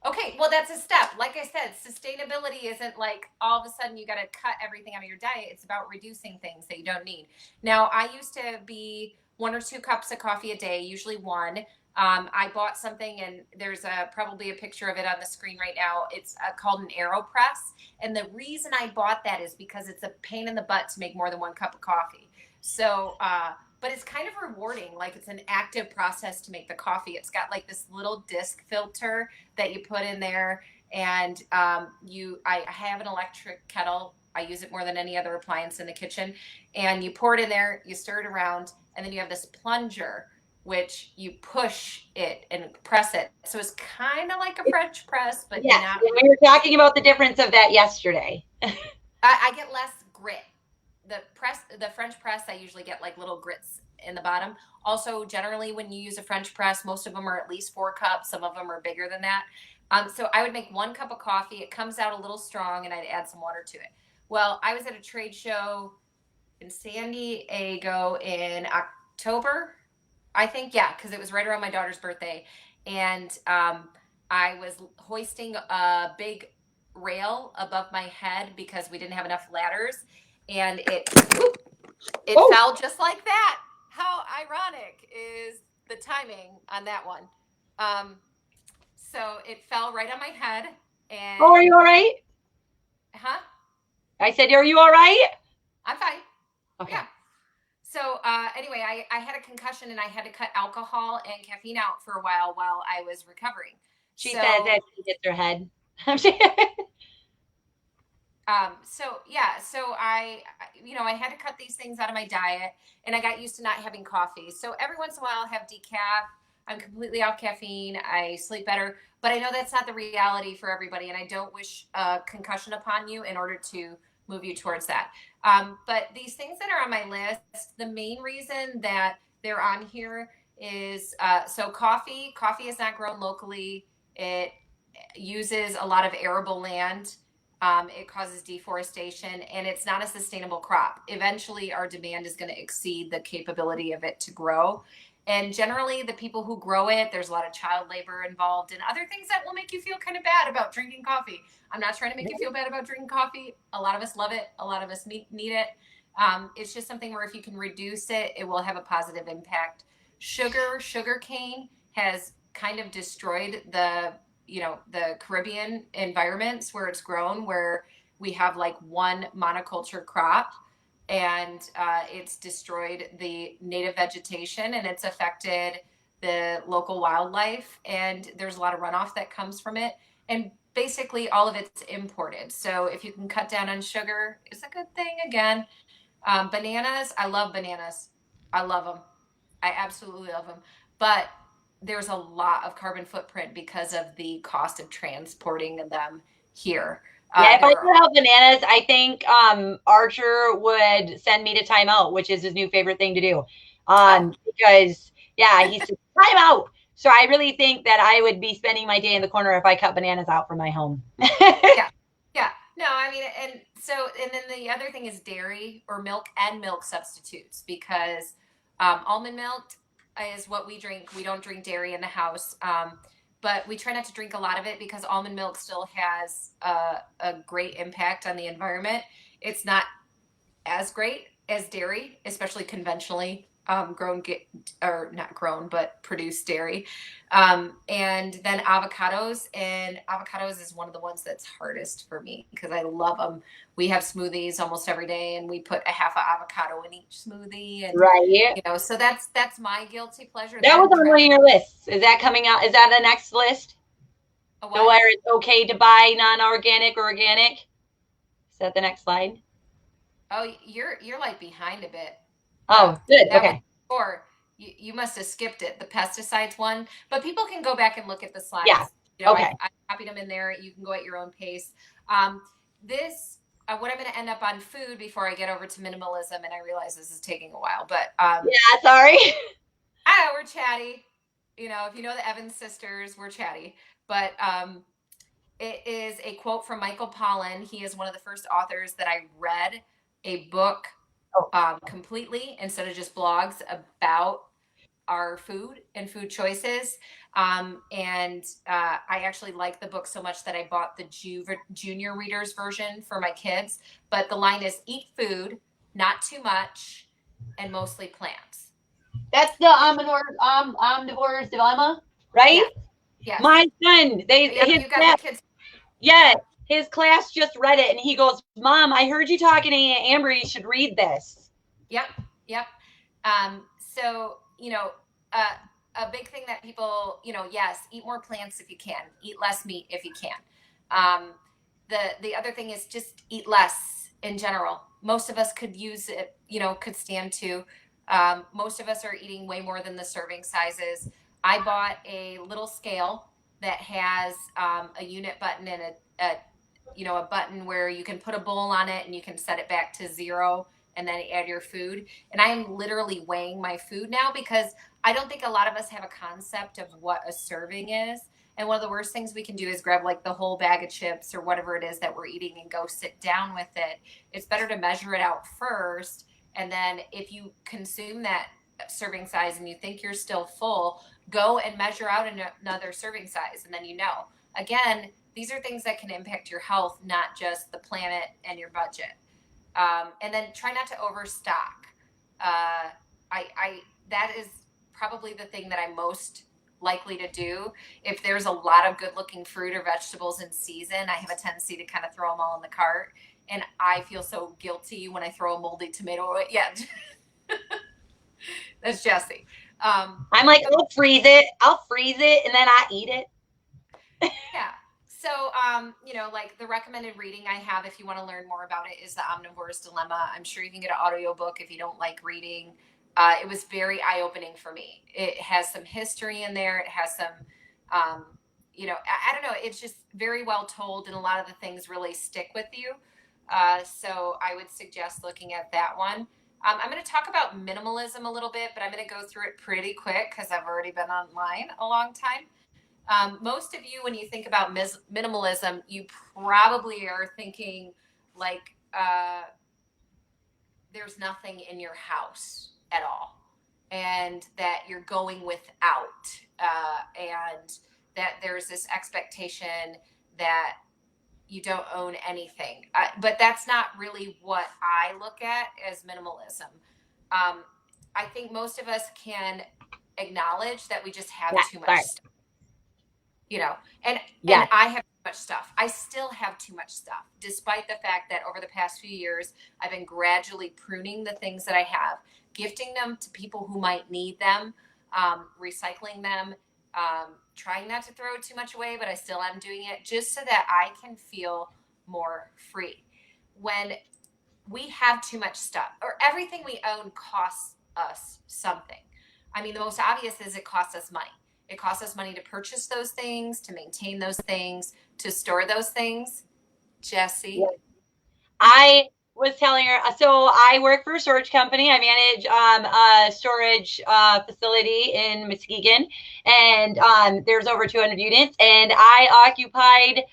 Okay, well, that's a step. Like I said, sustainability isn't like all of a sudden you got to cut everything out of your diet. It's about reducing things that you don't need. Now, I used to be 1 or 2 cups of coffee a day, usually 1. I bought something, and there's probably a picture of it on the screen right now. It's called an AeroPress. And the reason I bought that is because it's a pain in the butt to make more than 1 cup of coffee. So, but it's kind of rewarding. Like, it's an active process to make the coffee. It's got like this little disc filter that you put in there, and I have an electric kettle. I use it more than any other appliance in the kitchen. And you pour it in there, you stir it around, and then you have this plunger, which you push it and press it. So it's kind of like a French press, but not. We were talking about the difference of that yesterday. I get less grit. The French press, I usually get like little grits in the bottom. Also, generally, when you use a French press, most of them are at least 4 cups. Some of them are bigger than that. So I would make 1 cup of coffee. It comes out a little strong, and I'd add some water to it. Well, I was at a trade show in San Diego in October, I think. Yeah, because it was right around my daughter's birthday. And I was hoisting a big rail above my head because we didn't have enough ladders. And it fell just like that. How ironic is the timing on that one? So it fell right on my head. And are you all right? Huh? I said, are you all right? I'm fine. Okay. Yeah. So anyway, I had a concussion, and I had to cut alcohol and caffeine out for a while I was recovering. She said that she hits her head. So I had to cut these things out of my diet, and I got used to not having coffee. So every once in a while I'll have decaf. I'm completely off caffeine. I sleep better, but I know that's not the reality for everybody, and I don't wish a concussion upon you in order to move you towards that. But these things that are on my list, the main reason that they're on here is, so coffee is not grown locally. It uses a lot of arable land. It causes deforestation, and it's not a sustainable crop. Eventually, our demand is going to exceed the capability of it to grow. And generally, the people who grow it, there's a lot of child labor involved and other things that will make you feel kind of bad about drinking coffee. I'm not trying to make you feel bad about drinking coffee. A lot of us love it. A lot of us need it. It's just something where if you can reduce it, it will have a positive impact. Sugarcane has kind of destroyed the Caribbean environments where it's grown, where we have like one monoculture crop, and it's destroyed the native vegetation, and it's affected the local wildlife, and there's a lot of runoff that comes from it, and basically all of it's imported. So if you can cut down on sugar, it's a good thing. Again, Bananas, I love bananas. I love them. I absolutely love them. But there's a lot of carbon footprint because of the cost of transporting them here. Yeah, if I There are, could have bananas, I think Archer would send me to timeout, which is his new favorite thing to do. oh, Because yeah, he said timeout. So I really think that I would be spending my day in the corner if I cut bananas out from my home. yeah, yeah. No, I mean, and so, and then the other thing is dairy or milk and milk substitutes because almond milk is what we drink. We don't drink dairy in the house, but we try not to drink a lot of it because almond milk still has a great impact on the environment. It's not as great as dairy, especially conventionally grown, or not grown, but produced dairy. And then avocados, and avocados is one of the ones that's hardest for me because I love them. We have smoothies almost every day, and we put a half of avocado in each smoothie, and Right. so that's my guilty pleasure. That That was and on one of your lists. Is that coming out? Is that the next list? a The what? where it's okay to buy non-organic or organic? Is that the next slide? Oh, you're like behind a bit. Oh, good. That was Okay. before. You must have skipped it, the pesticides one. But people can go back and look at the Yeah. slides. Okay. I copied them in there. You can go at your own pace. This what I'm going to end up on food before I get over to minimalism, and I realize this is taking a while, but Yeah, sorry. we're chatty. If you know the Evans sisters, we're chatty. But it is a quote from Michael Pollan. He is one of the first authors that I read a book Oh, completely instead of just blogs about our food and food choices. And I actually like the book so much that I bought the junior readers version for my kids. But the line is eat food, not too much, and mostly plants. that's the omnivore's dilemma, right? Yes, yes. My son, Yep, his you got class, the kids. yeah, his class just read it, and he goes, "Mom, I heard you talking to Aunt Amber. You should read this." Yep, yep. So, a big thing that people, yes, eat more plants if you can, eat less meat if you can. Um, the other thing is just eat less in general. Most of us could use it, could stand to. Most of us are eating way more than the serving sizes. I bought a little scale that has a unit button and a button where you can put a bowl on it and you can set it back to 0 and then add your food. And I am literally weighing my food now because I don't think a lot of us have a concept of what a serving is. And one of the worst things we can do is grab like the whole bag of chips or whatever it is that we're eating and go sit down with it. It's better to measure it out first. And then if you consume that serving size and you think you're still full, go and measure out another serving size. And then again, these are things that can impact your health, not just the planet and your budget. And then try not to overstock. I that is probably the thing that I'm most likely to do. If there's a lot of good looking fruit or vegetables in season, I have a tendency to kind of throw them all in the cart. And I feel so guilty when I throw a moldy tomato away. Yeah, that's Jesse. I'm like, I'll freeze it. I'll freeze it, and then I eat it. Yeah. So, like the recommended reading I have, if you want to learn more about it, is The Omnivore's Dilemma. I'm sure you can get an audiobook if you don't like reading. It was very eye opening for me. It has some history in there. It has some, I don't know. It's just very well told, and a lot of the things really stick with you. So, I would suggest looking at that one. I'm going to talk about minimalism a little bit, but I'm going to go through it pretty quick because I've already been online a long time. Most of you, when you think about minimalism, you probably are thinking like there's nothing in your house at all, and that you're going without, and that there's this expectation that you don't own anything. But that's not really what I look at as minimalism. I think most of us can acknowledge that we just have Yeah, too much sorry. stuff, you know and Yes. I have too much stuff. I still have too much stuff, despite the fact that over the past few years I've been gradually pruning the things that I have, gifting them to people who might need them, recycling them, trying not to throw too much away, but I still am doing it just so that I can feel more free. When we have too much stuff, or everything we own costs us something. I mean, the most obvious is it costs us money. It costs us money to purchase those things, to maintain those things, to store those things. Jesse? I was telling her, so I work for a storage company. I manage a storage facility in Muskegon, and there's over 200 units, and I occupied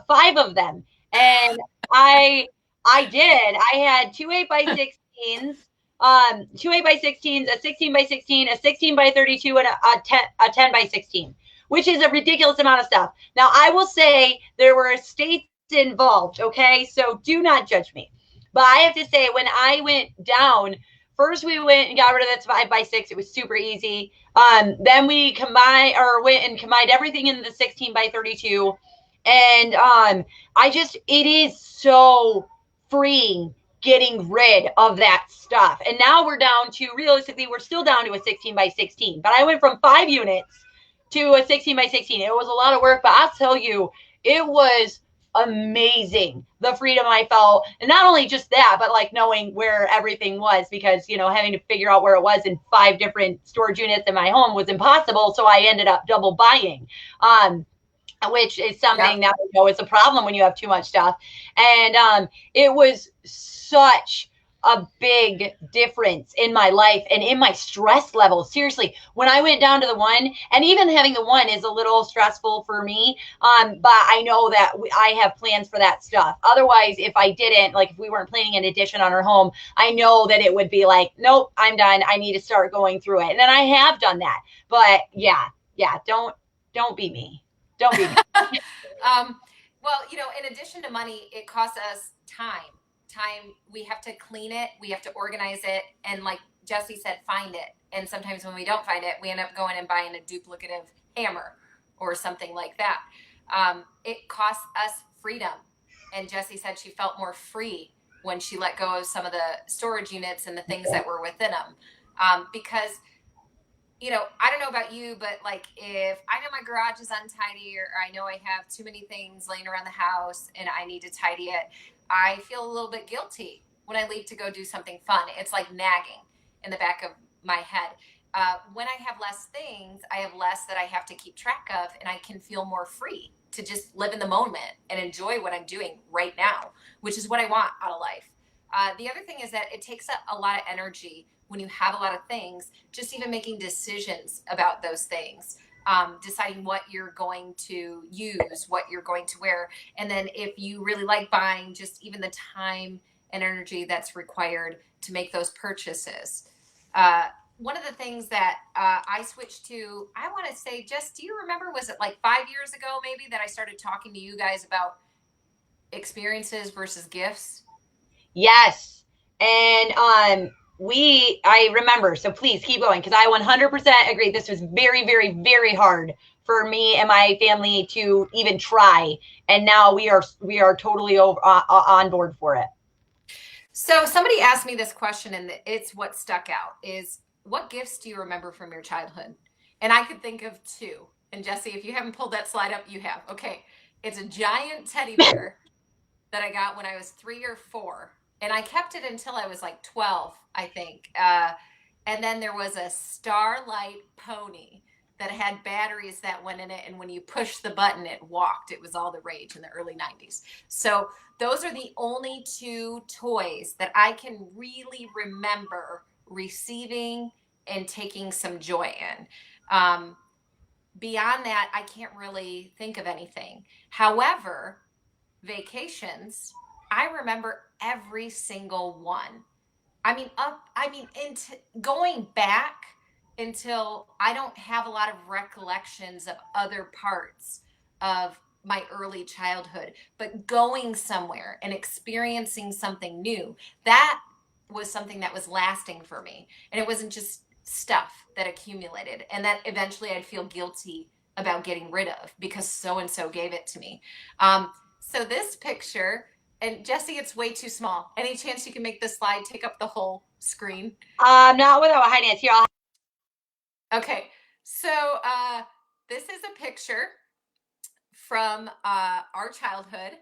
five of them. And I I did. I had two 8x16s, two 8x16s, a 16x16, a 16x32, and a 10x16, which is a ridiculous amount of stuff. Now, I will say there were estates involved. Okay. So do not judge me. But I have to say, when I went down, first we went and got rid of that 5x6. It was super easy. Then we went and combined everything in the 16x32. And it is so freeing getting rid of that stuff. And now we're down to, realistically, we're still down to a 16x16. But I went from 5 units to a 16x16. It was a lot of work, but I'll tell you, it was amazing, the freedom I felt. And not only just that, but like knowing where everything was, because having to figure out where it was in 5 different storage units in my home was impossible. So I ended up double buying, which is something Yep. that is a problem when you have too much stuff. And it was such a big difference in my life and in my stress level. Seriously, when I went down to the one, and even having the one is a little stressful for me. But I know that I have plans for that stuff. Otherwise, if I didn't, like if we weren't planning an addition on our home, I know that it would be like, nope, I'm done. I need to start going through it. And then I have done that. But yeah, don't be me. Don't be me. Well, in addition to money, it costs us time. Time, we have to clean it, we have to organize it, and like Jesse said, find it. And sometimes when we don't find it, we end up going and buying a duplicative hammer or something like that. It costs us freedom. And Jesse said she felt more free when she let go of some of the storage units and the things that were within them. Because I don't know about you, but like if I know my garage is untidy, or I know I have too many things laying around the house and I need to tidy it, I feel a little bit guilty when I leave to go do something fun. It's like nagging in the back of my head. When I have less things, I have less that I have to keep track of, and I can feel more free to just live in the moment and enjoy what I'm doing right now, which is what I want out of life. The other thing is that it takes up a lot of energy when you have a lot of things, just even making decisions about those things, deciding what you're going to use, what you're going to wear. And then if you really like buying, just even the time and energy that's required to make those purchases. One of the things that I switched to, I want to say, Jess, do you remember, was it like 5 years ago maybe that I started talking to you guys about experiences versus gifts? Yes. And I remember, so please keep going, because I 100% agree. This was very, very, very hard for me and my family to even try. And now we are totally on board for it. So somebody asked me this question, and it's what stuck out is, what gifts do you remember from your childhood? And I could think of two. And Jesse, if you haven't pulled that slide up, you have. Okay. It's a giant teddy bear that I got when I was 3 or 4. And I kept it until I was like 12, I think. And then there was a Starlight pony that had batteries that went in it. And when you push the button, it walked. It was all the rage in the early 90s. So those are the only two toys that I can really remember receiving and taking some joy in. Beyond that, I can't really think of anything. However, vacations, I remember every single one. Into going back until I don't have a lot of recollections of other parts of my early childhood, but going somewhere and experiencing something new, that was something that was lasting for me. And it wasn't just stuff that accumulated and that eventually I'd feel guilty about getting rid of because so and so gave it to me. So this picture, and Jesse, it's way too small. Any chance you can make this slide take up the whole screen? Not without hiding it here. Okay, so this is a picture from our childhood,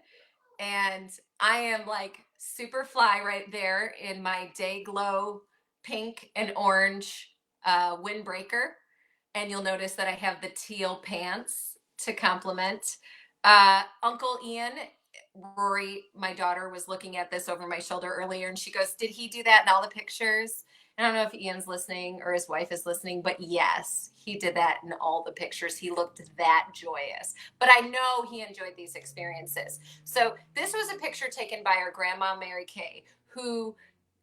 and I am like super fly right there in my day glow pink and orange windbreaker. And you'll notice that I have the teal pants to complement. Uncle Ian, Rory, my daughter, was looking at this over my shoulder earlier, and she goes, "Did he do that in all the pictures?" I don't know if Ian's listening or his wife is listening, but yes, he did that in all the pictures. He looked that joyous. But I know he enjoyed these experiences. So this was a picture taken by our grandma, Mary Kay, who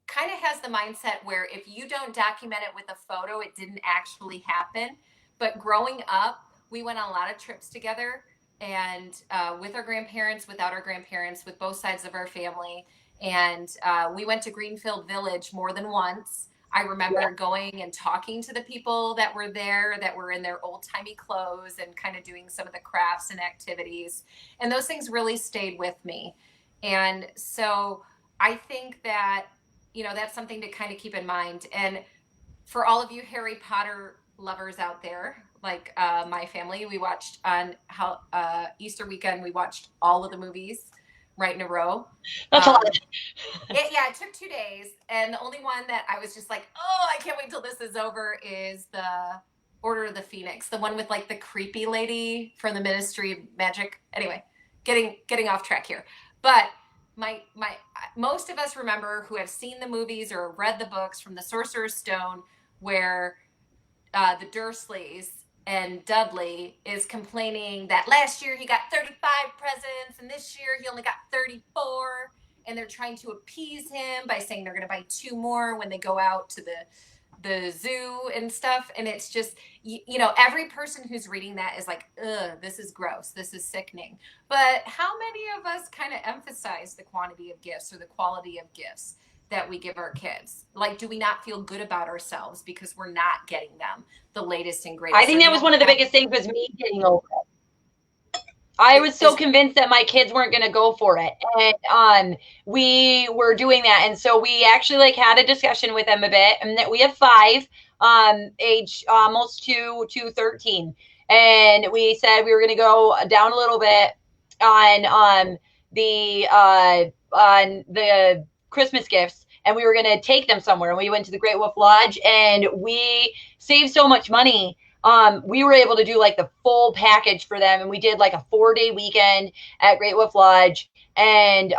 kind of has the mindset where if you don't document it with a photo, it didn't actually happen. But growing up, we went on a lot of trips together, and with our grandparents, without our grandparents, with both sides of our family. And we went to Greenfield Village more than once. I remember going and talking to the people that were there, that were in their old timey clothes and kind of doing some of the crafts and activities. And those things really stayed with me. And so I think that, that's something to kind of keep in mind. And for all of you Harry Potter lovers out there, like my family, we watched on Easter weekend, we watched all of the movies right in a row. That's a lot. It took 2 days, and the only one that I was just like, oh, I can't wait till this is over is the Order of the Phoenix, the one with like the creepy lady from the Ministry of Magic. Anyway, getting off track here, but my most of us remember, who have seen the movies or read the books, from the Sorcerer's Stone, where the Dursleys and Dudley is complaining that last year he got 35 presents and this year he only got 34, and they're trying to appease him by saying they're going to buy 2 more when they go out to the zoo and stuff. And it's just, every person who's reading that is like, ugh, this is gross, this is sickening. But how many of us kind of emphasize the quantity of gifts or the quality of gifts that we give our kids? Like, do we not feel good about ourselves because we're not getting them the latest and greatest? I think that was one of the biggest things, was me getting over it. I was so convinced that my kids weren't going to go for it. And we were doing that. And so we actually like had a discussion with them a bit, and that we have 5, age almost 2 to 13. And we said we were going to go down a little bit on the Christmas gifts, and we were going to take them somewhere. And we went to the Great Wolf Lodge, and we saved so much money. We were able to do like the full package for them, and we did like a 4-day weekend at Great Wolf Lodge. And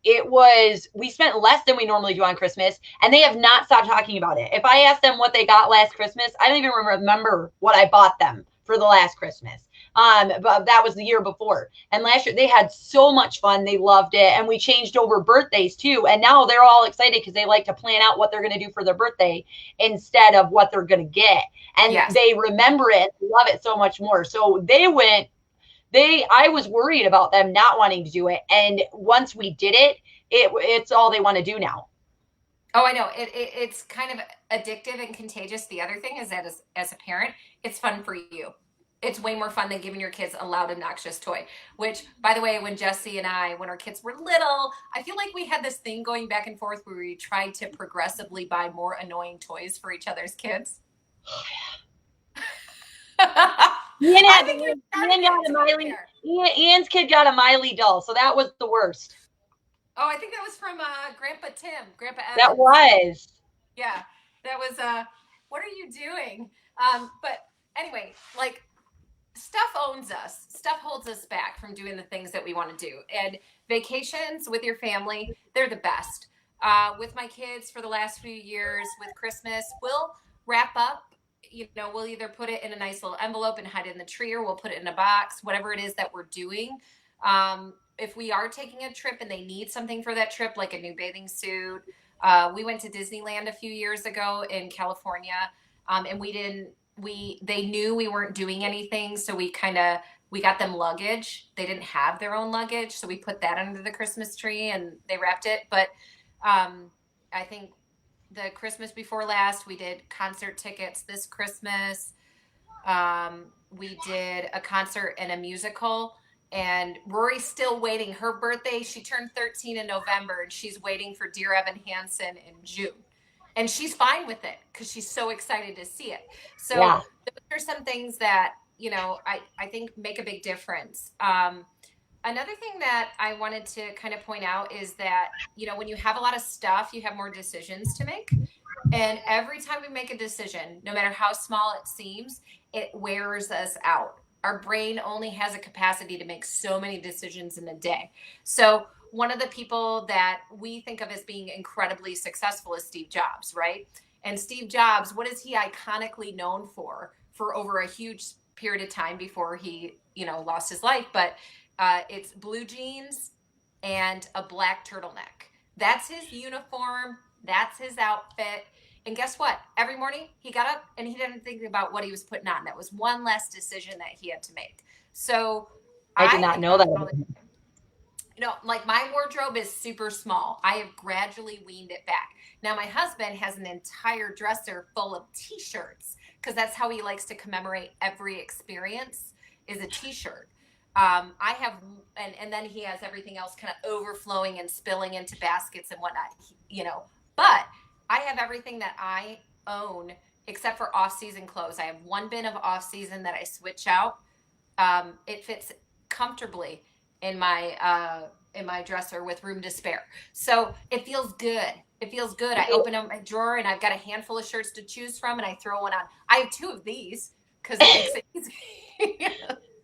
we spent less than we normally do on Christmas, and they have not stopped talking about it. If I ask them what they got last Christmas, I don't even remember what I bought them for the last Christmas. But that was the year before. And last year they had so much fun. They loved it. And we changed over birthdays too. And now they're all excited because they like to plan out what they're going to do for their birthday instead of what they're going to get. And they remember it, love it so much more. So I was worried about them not wanting to do it. And once we did it, it's all they want to do now. Oh, I know. It's kind of addictive and contagious. The other thing is that as a parent, it's fun for you. It's way more fun than giving your kids a loud, obnoxious toy. Which, by the way, when Jesse and when our kids were little, I feel like we had this thing going back and forth where we tried to progressively buy more annoying toys for each other's kids. Oh, yeah. Ian's kid got a Miley doll, so that was the worst. Oh, I think that was from Grandpa Evans. That was. Yeah, that was. What are you doing? But anyway, like, stuff owns us. Stuff holds us back from doing the things that we want to do. And vacations with your family, they're the best. With my kids for the last few years, with Christmas, we'll wrap up. We'll either put it in a nice little envelope and hide it in the tree, or we'll put it in a box, whatever it is that we're doing. If we are taking a trip and they need something for that trip, like a new bathing suit, we went to Disneyland a few years ago in California, and they knew we weren't doing anything, so we got them luggage. They didn't have their own luggage, so we put that under the Christmas tree and they wrapped it. But I think the Christmas before last, we did concert tickets. This Christmas, we did a concert and a musical. And Rory's still waiting. Her birthday, she turned 13 in November, and she's waiting for Dear Evan Hansen in June. And she's fine with it because she's so excited to see it. So those are some things that, I think make a big difference. Another thing that I wanted to kind of point out is that, when you have a lot of stuff, you have more decisions to make. And every time we make a decision, no matter how small it seems, it wears us out. Our brain only has a capacity to make so many decisions in a day. So, one of the people that we think of as being incredibly successful is Steve Jobs, right? And Steve Jobs, what is he iconically known for over a huge period of time before he, lost his life? But it's blue jeans and a black turtleneck. That's his uniform. That's his outfit. And guess what? Every morning he got up and he didn't think about what he was putting on. That was one less decision that he had to make. So I did I not think know about that. it all the time. Like my wardrobe is super small. I have gradually weaned it back. Now my husband has an entire dresser full of t-shirts because that's how he likes to commemorate every experience is a t-shirt. I have, and then he has everything else kind of overflowing and spilling into baskets and whatnot, but I have everything that I own except for off-season clothes. I have one bin of off-season that I switch out. It fits comfortably in my dresser with room to spare. So it feels good. It feels good. I open up my drawer and I've got a handful of shirts to choose from, and I throw one on. I have two of these because it makes it easy.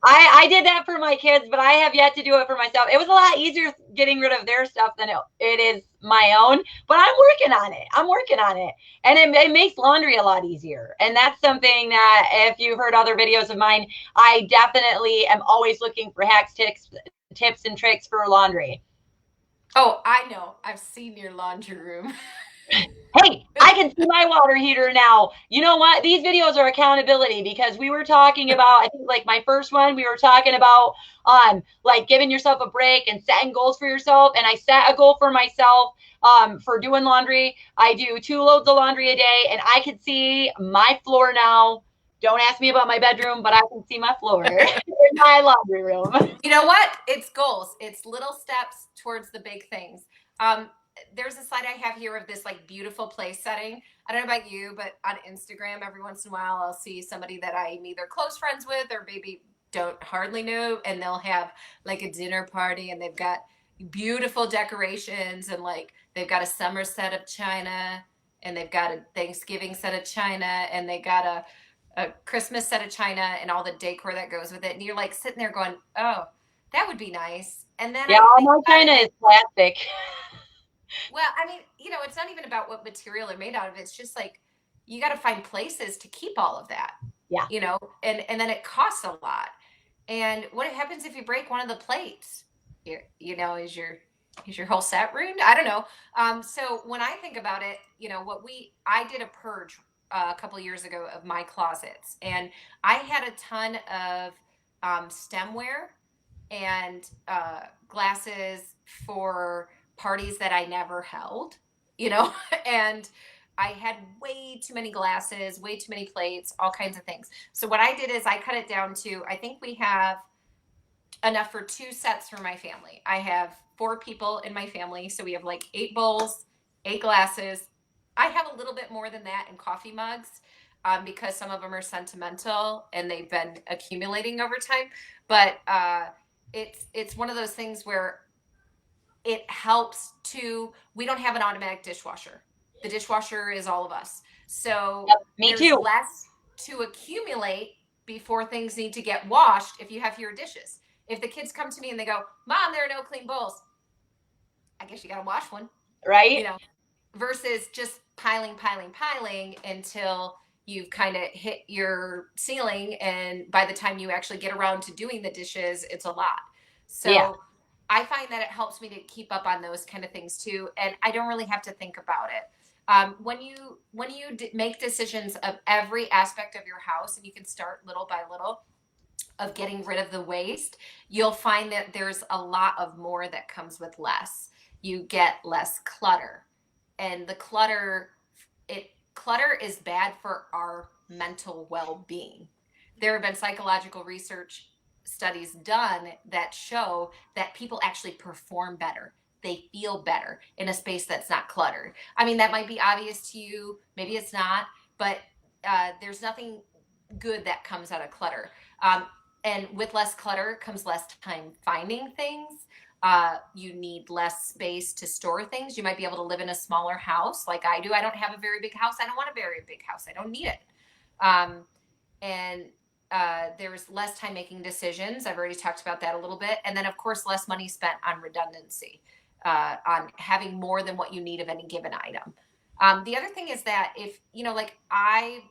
I did that for my kids, but I have yet to do it for myself. It was a lot easier getting rid of their stuff than it is my own, but I'm working on it. And it makes laundry a lot easier. And that's something that if you've heard other videos of mine, I definitely am always looking for hacks, tips and tricks for laundry. Oh, I know. I've seen your laundry room. Hey, I can see my water heater now. You know what? These videos are accountability because we were talking about, I think like my first one, we were talking about like giving yourself a break and setting goals for yourself. And I set a goal for myself for doing laundry. I do 2 loads of laundry a day, and I can see my floor now. Don't ask me about my bedroom, but I can see my floor in my laundry room. You know what? It's goals. It's little steps towards the big things. There's a slide I have here of this like beautiful place setting. I don't know about you, but on Instagram, every once in a while, I'll see somebody that I'm either close friends with or maybe don't hardly know, and they'll have like a dinner party and they've got beautiful decorations and like they've got a summer set of china and they've got a Thanksgiving set of china and they got a Christmas set of china and all the decor that goes with it. And you're like sitting there going, oh, that would be nice. And then Yeah, I all think my about china it. is plastic. Well, I mean, it's not even about what material they're made out of. It's just like you got to find places to keep all of that, Yeah. and then it costs a lot. And what happens if you break one of the plates? Is your whole set ruined? I don't know. So when I think about it, I did a purge a couple of years ago of my closets, and I had a ton of stemware and glasses for parties that I never held, and I had way too many glasses, way too many plates, all kinds of things. So what I did is I cut it down to, I think we have enough for 2 sets for my family. I have 4 people in my family, so we have like 8 bowls, 8 glasses. I have a little bit more than that in coffee mugs because some of them are sentimental and they've been accumulating over time. But it's one of those things where it helps to. We don't have an automatic dishwasher. The dishwasher is all of us, so Yep, me there's too. less to accumulate before things need to get washed if you have fewer dishes. If the kids come to me and they go, Mom, there are no clean bowls, I guess you got to wash one, you Right? know, versus just piling until you've kind of hit your ceiling. And by the time you actually get around to doing the dishes, it's a lot. Yeah. So I find that it helps me to keep up on those kind of things too. And I don't really have to think about it. When you make decisions of every aspect of your house, and you can start little by little, of getting rid of the waste, you'll find that there's a lot of more that comes with less. You get less clutter. And the clutter is bad for our mental well-being. There have been psychological research studies done that show that people actually perform better. They feel better in a space that's not cluttered. I mean, that might be obvious to you, maybe it's not, but there's nothing good that comes out of clutter. And with less clutter comes less time finding things. You need less space to store things. You might be able to live in a smaller house like I do. I don't have a very big house. I don't want a very big house. I don't need it. Um, and there's less time making decisions. I've already talked about that a little bit. And then, of course, less money spent on redundancy, on having more than what you need of any given item. The other thing is that if, like I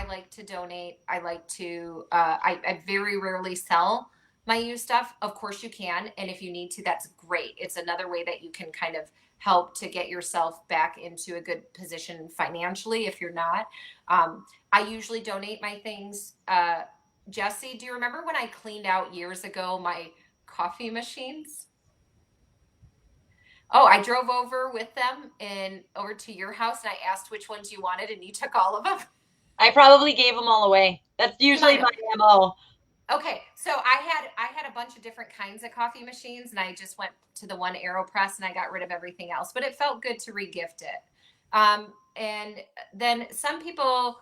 like to donate. I like to, I very rarely sell my used stuff. Of course you can. And if you need to, that's great. It's another way that you can kind of help to get yourself back into a good position financially if you're not. I usually donate my things. Jesse, do you remember when I cleaned out years ago my coffee machines? Oh, I drove over with them and over to your house and I asked which ones you wanted and you took all of them. I probably gave them all away. That's usually my MO. Okay, so I had a bunch of different kinds of coffee machines, and I just went to the one AeroPress, and I got rid of everything else. But it felt good to regift it. And then some people,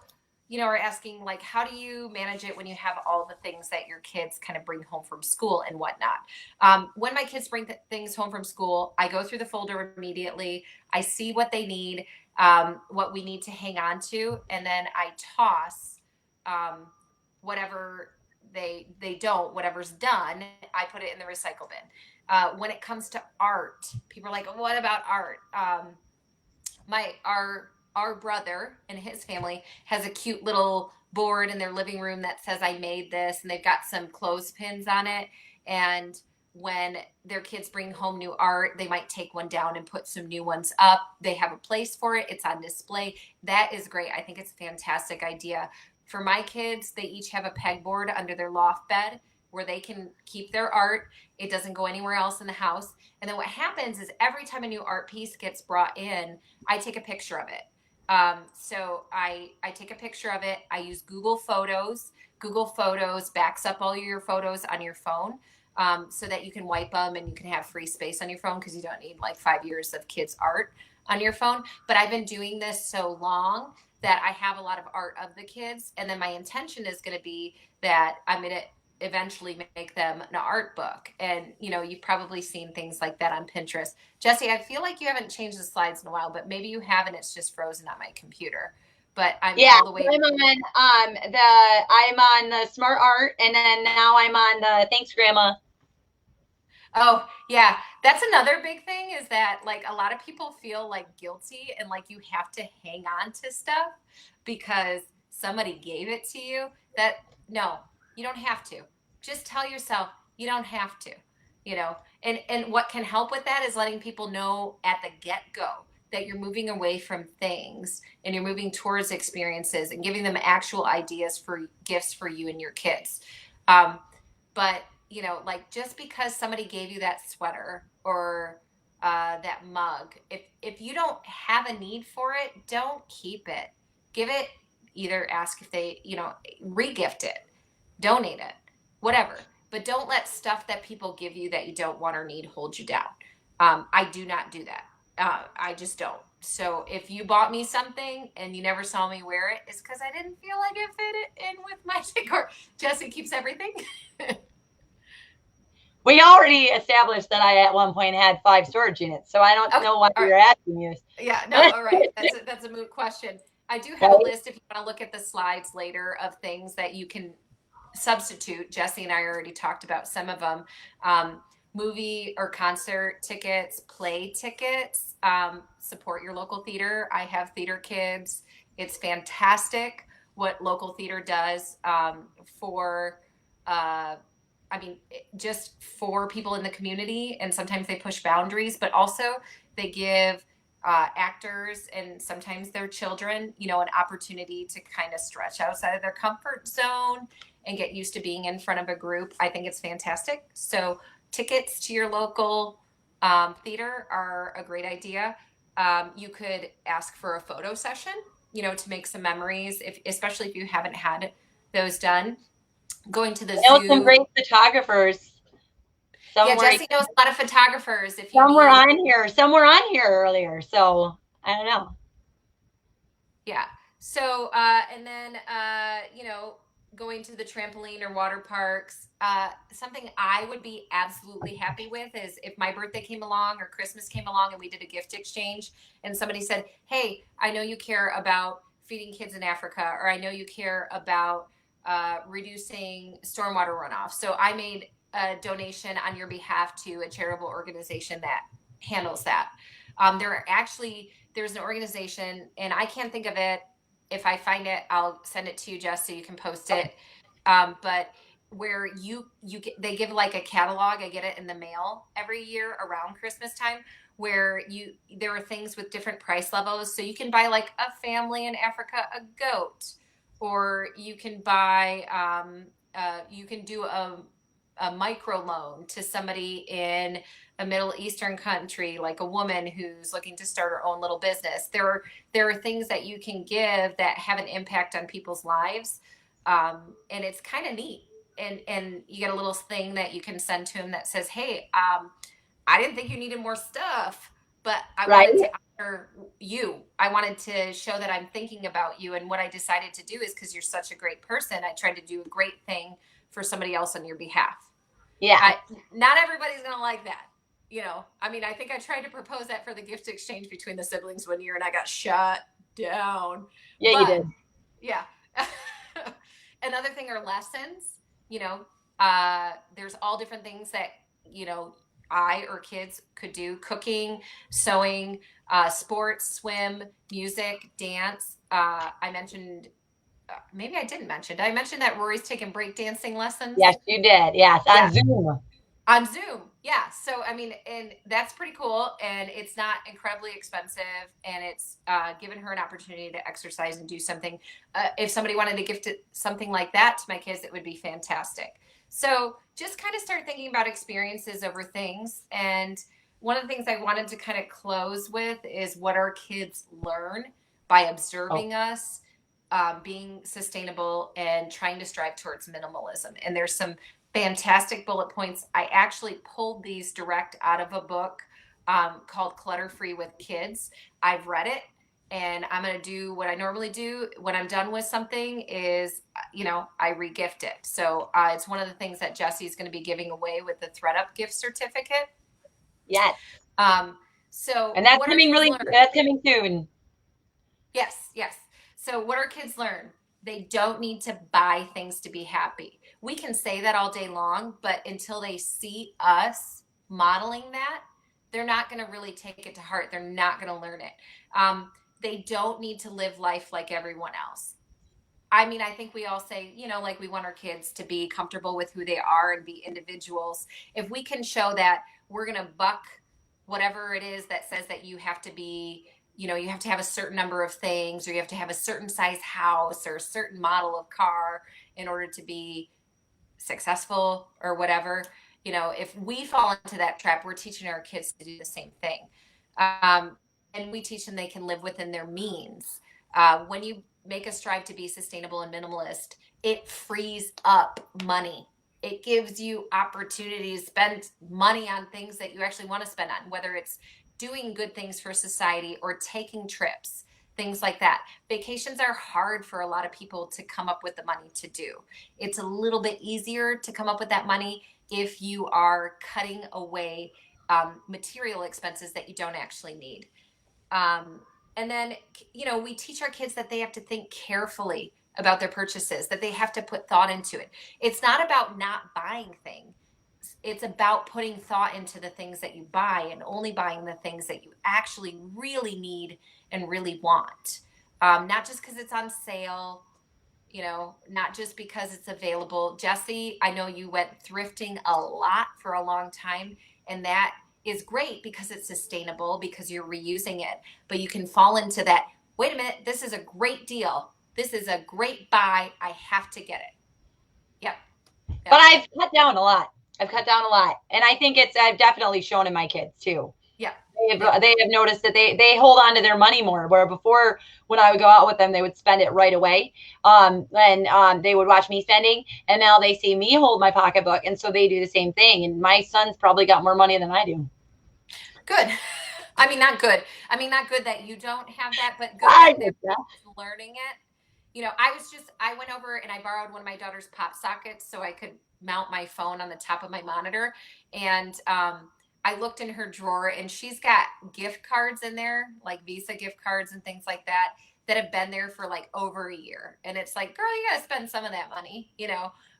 are asking like, how do you manage it when you have all the things that your kids kind of bring home from school and whatnot? When my kids bring things home from school, I go through the folder immediately. I see what they need, what we need to hang on to, and then I toss whatever they don't, whatever's done, I put it in the recycle bin. When it comes to art, people are like, what about art? Our brother and his family has a cute little board in their living room that says I made this, and they've got some clothespins on it. And when their kids bring home new art, they might take one down and put some new ones up. They have a place for it. It's on display. That is great. I think it's a fantastic idea. For my kids, they each have a pegboard under their loft bed where they can keep their art. It doesn't go anywhere else in the house. And then what happens is every time a new art piece gets brought in, I take a picture of it. So I take a picture of it. I use Google Photos. Google Photos backs up all your photos on your phone, so that you can wipe them and you can have free space on your phone because you don't need like 5 years of kids' art on your phone. But I've been doing this so long that I have a lot of art of the kids. And then my intention is going to be that I'm going to eventually make them an art book. And, you've probably seen things like that on Pinterest. Jesse, I feel like you haven't changed the slides in a while, but maybe you have and it's just frozen on my computer. But I'm all the way. I'm on the smart art, and then now I'm on the thanks, Grandma. Oh, yeah. That's another big thing is that like a lot of people feel like guilty and like you have to hang on to stuff because somebody gave it to you. That no, you don't have to. Just tell yourself you don't have to, And what can help with that is letting people know at the get-go that you're moving away from things and you're moving towards experiences and giving them actual ideas for gifts for you and your kids. But like just because somebody gave you that sweater or that mug, if you don't have a need for it, don't keep it. Give it, either ask if they, regift it, donate it, whatever. But don't let stuff that people give you that you don't want or need hold you down. I do not do that. I just don't. So if you bought me something and you never saw me wear it, it's because I didn't feel like it fit it in with my decor. Jesse keeps everything. We already established that I at one point had 5 storage units, so I don't know why you're asking you. Yeah, no, all right. That's a moot question. I do have a list if you want to look at the slides later of things that you can substitute. Jesse and I already talked about some of them. Movie or concert tickets, play tickets, support your local theater. I have theater kids. It's fantastic what local theater does just for people in the community. And sometimes they push boundaries, but also they give actors and sometimes their children, an opportunity to kind of stretch outside of their comfort zone and get used to being in front of a group. I think it's fantastic. So tickets to your local theater are a great idea. You could ask for a photo session, to make some memories, especially if you haven't had those done. Going to the zoo. Some great photographers. Jesse knows a lot of photographers. Some were on here earlier, so I don't know. Yeah. So, and then, going to the trampoline or water parks. Something I would be absolutely happy with is if my birthday came along or Christmas came along and we did a gift exchange and somebody said, "Hey, I know you care about feeding kids in Africa, or I know you care about reducing stormwater runoff. So I made a donation on your behalf to a charitable organization that handles that." There's an organization, and I can't think of it. If I find it, I'll send it to you, Jess, so you can post it. But where they give like a catalog. I get it in the mail every year around Christmas time, where there are things with different price levels. So you can buy like a family in Africa a goat, or you can buy you can do a micro loan to somebody in a Middle Eastern country, like a woman who's looking to start her own little business. There are things that you can give that have an impact on people's lives, and it's kind of neat. And you get a little thing that you can send to them that says, "Hey, I didn't think you needed more stuff, but I Right? wanted to honor you. I wanted to show that I'm thinking about you. And what I decided to do is because you're such a great person, I tried to do a great thing for somebody else on your behalf." Yeah. Not everybody's going to like that. I mean, I think I tried to propose that for the gift exchange between the siblings one year and I got shut down. Yeah, you But did. yeah. Another thing are lessons. There's all different things that, I or kids could do: cooking, sewing, sports, swim, music, dance. I mentioned, maybe I didn't mention, did I mention that Rory's taking breakdancing lessons? Yes, you did. Yes, Yeah, on Zoom. on Zoom. Yeah. So, I mean, and that's pretty cool. And it's not incredibly expensive. And it's given her an opportunity to exercise and do something. If somebody wanted to gift something like that to my kids, it would be fantastic. So just kind of start thinking about experiences over things. And one of the things I wanted to kind of close with is what our kids learn by Oh, observing us being sustainable and trying to strive towards minimalism. And there's some fantastic bullet points. I actually pulled these direct out of a book called Clutter Free with Kids. I've read it, and I'm going to do what I normally do when I'm done with something is, I regift it. So it's one of the things that Jesse's going to be giving away with the thredup gift certificate. yes. Um, so And that's what our coming kids really, learn? that's coming soon. Yes, yes. So what our kids learn? They don't need to buy things to be happy. We can say that all day long, but until they see us modeling that, they're not going to really take it to heart. They're not going to learn it. They don't need to live life like everyone else. I mean, I think we all say, like we want our kids to be comfortable with who they are and be individuals. If we can show that we're going to buck whatever it is that says that you have to be, you have to have a certain number of things, or you have to have a certain size house or a certain model of car in order to be successful or whatever. If we fall into that trap, we're teaching our kids to do the same thing. And we teach them they can live within their means. When you make a strive to be sustainable and minimalist, it frees up money. It gives you opportunity to spend money on things that you actually want to spend on, whether it's doing good things for society or taking trips, things like that. Vacations are hard for a lot of people to come up with the money to do. It's a little bit easier to come up with that money if you are cutting away material expenses that you don't actually need. And then, we teach our kids that they have to think carefully about their purchases, that they have to put thought into it. It's not about not buying things. It's about putting thought into the things that you buy and only buying the things that you actually really need and really want. Not just because it's on sale, not just because it's available. Jesse, I know you went thrifting a lot for a long time, and that is great because it's sustainable, because you're reusing it. But you can fall into that, wait a minute, this is a great deal. This is a great buy. I have to get it. Yep. But Yep. I've cut down a lot. I've cut down a lot. And I think I've definitely shown in my kids too. Yep. They have noticed that they hold on to their money more, where before, when I would go out with them, they would spend it right away. And they would watch me spending, and now they see me hold my pocketbook, and so they do the same thing. And my son's probably got more money than I do. Good. I mean, not good. I mean, not good that you don't have that, but good I that they're think that. learning it. I went over and I borrowed one of my daughter's pop sockets so I could mount my phone on the top of my monitor. And I looked in her drawer and she's got gift cards in there, like Visa gift cards and things like that, that have been there for like over a year. And it's like, girl, you got to spend some of that money,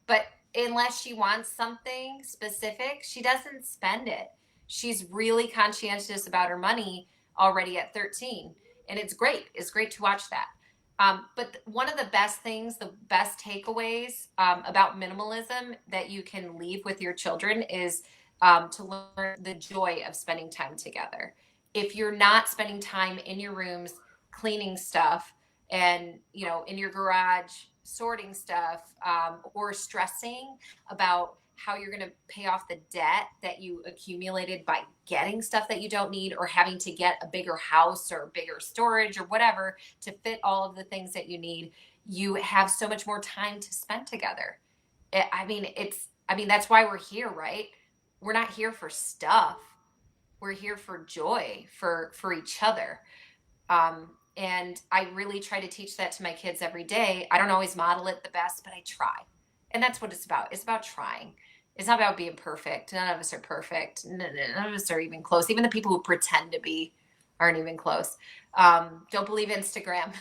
But unless she wants something specific, she doesn't spend it. She's really conscientious about her money already at 13. And it's great. It's great to watch that. But one of the best things, the best takeaways about minimalism that you can leave with your children is to learn the joy of spending time together. If you're not spending time in your rooms cleaning stuff and, in your garage sorting stuff or stressing about how you're going to pay off the debt that you accumulated by getting stuff that you don't need or having to get a bigger house or bigger storage or whatever to fit all of the things that you need, you have so much more time to spend together. That's why we're here, right? We're not here for stuff. We're here for joy, for each other. And I really try to teach that to my kids every day. I don't always model it the best, but I try. And that's what it's about. It's about trying. It's not about being perfect. None of us are perfect. None of us are even close. Even the people who pretend to be aren't even close. Don't believe Instagram.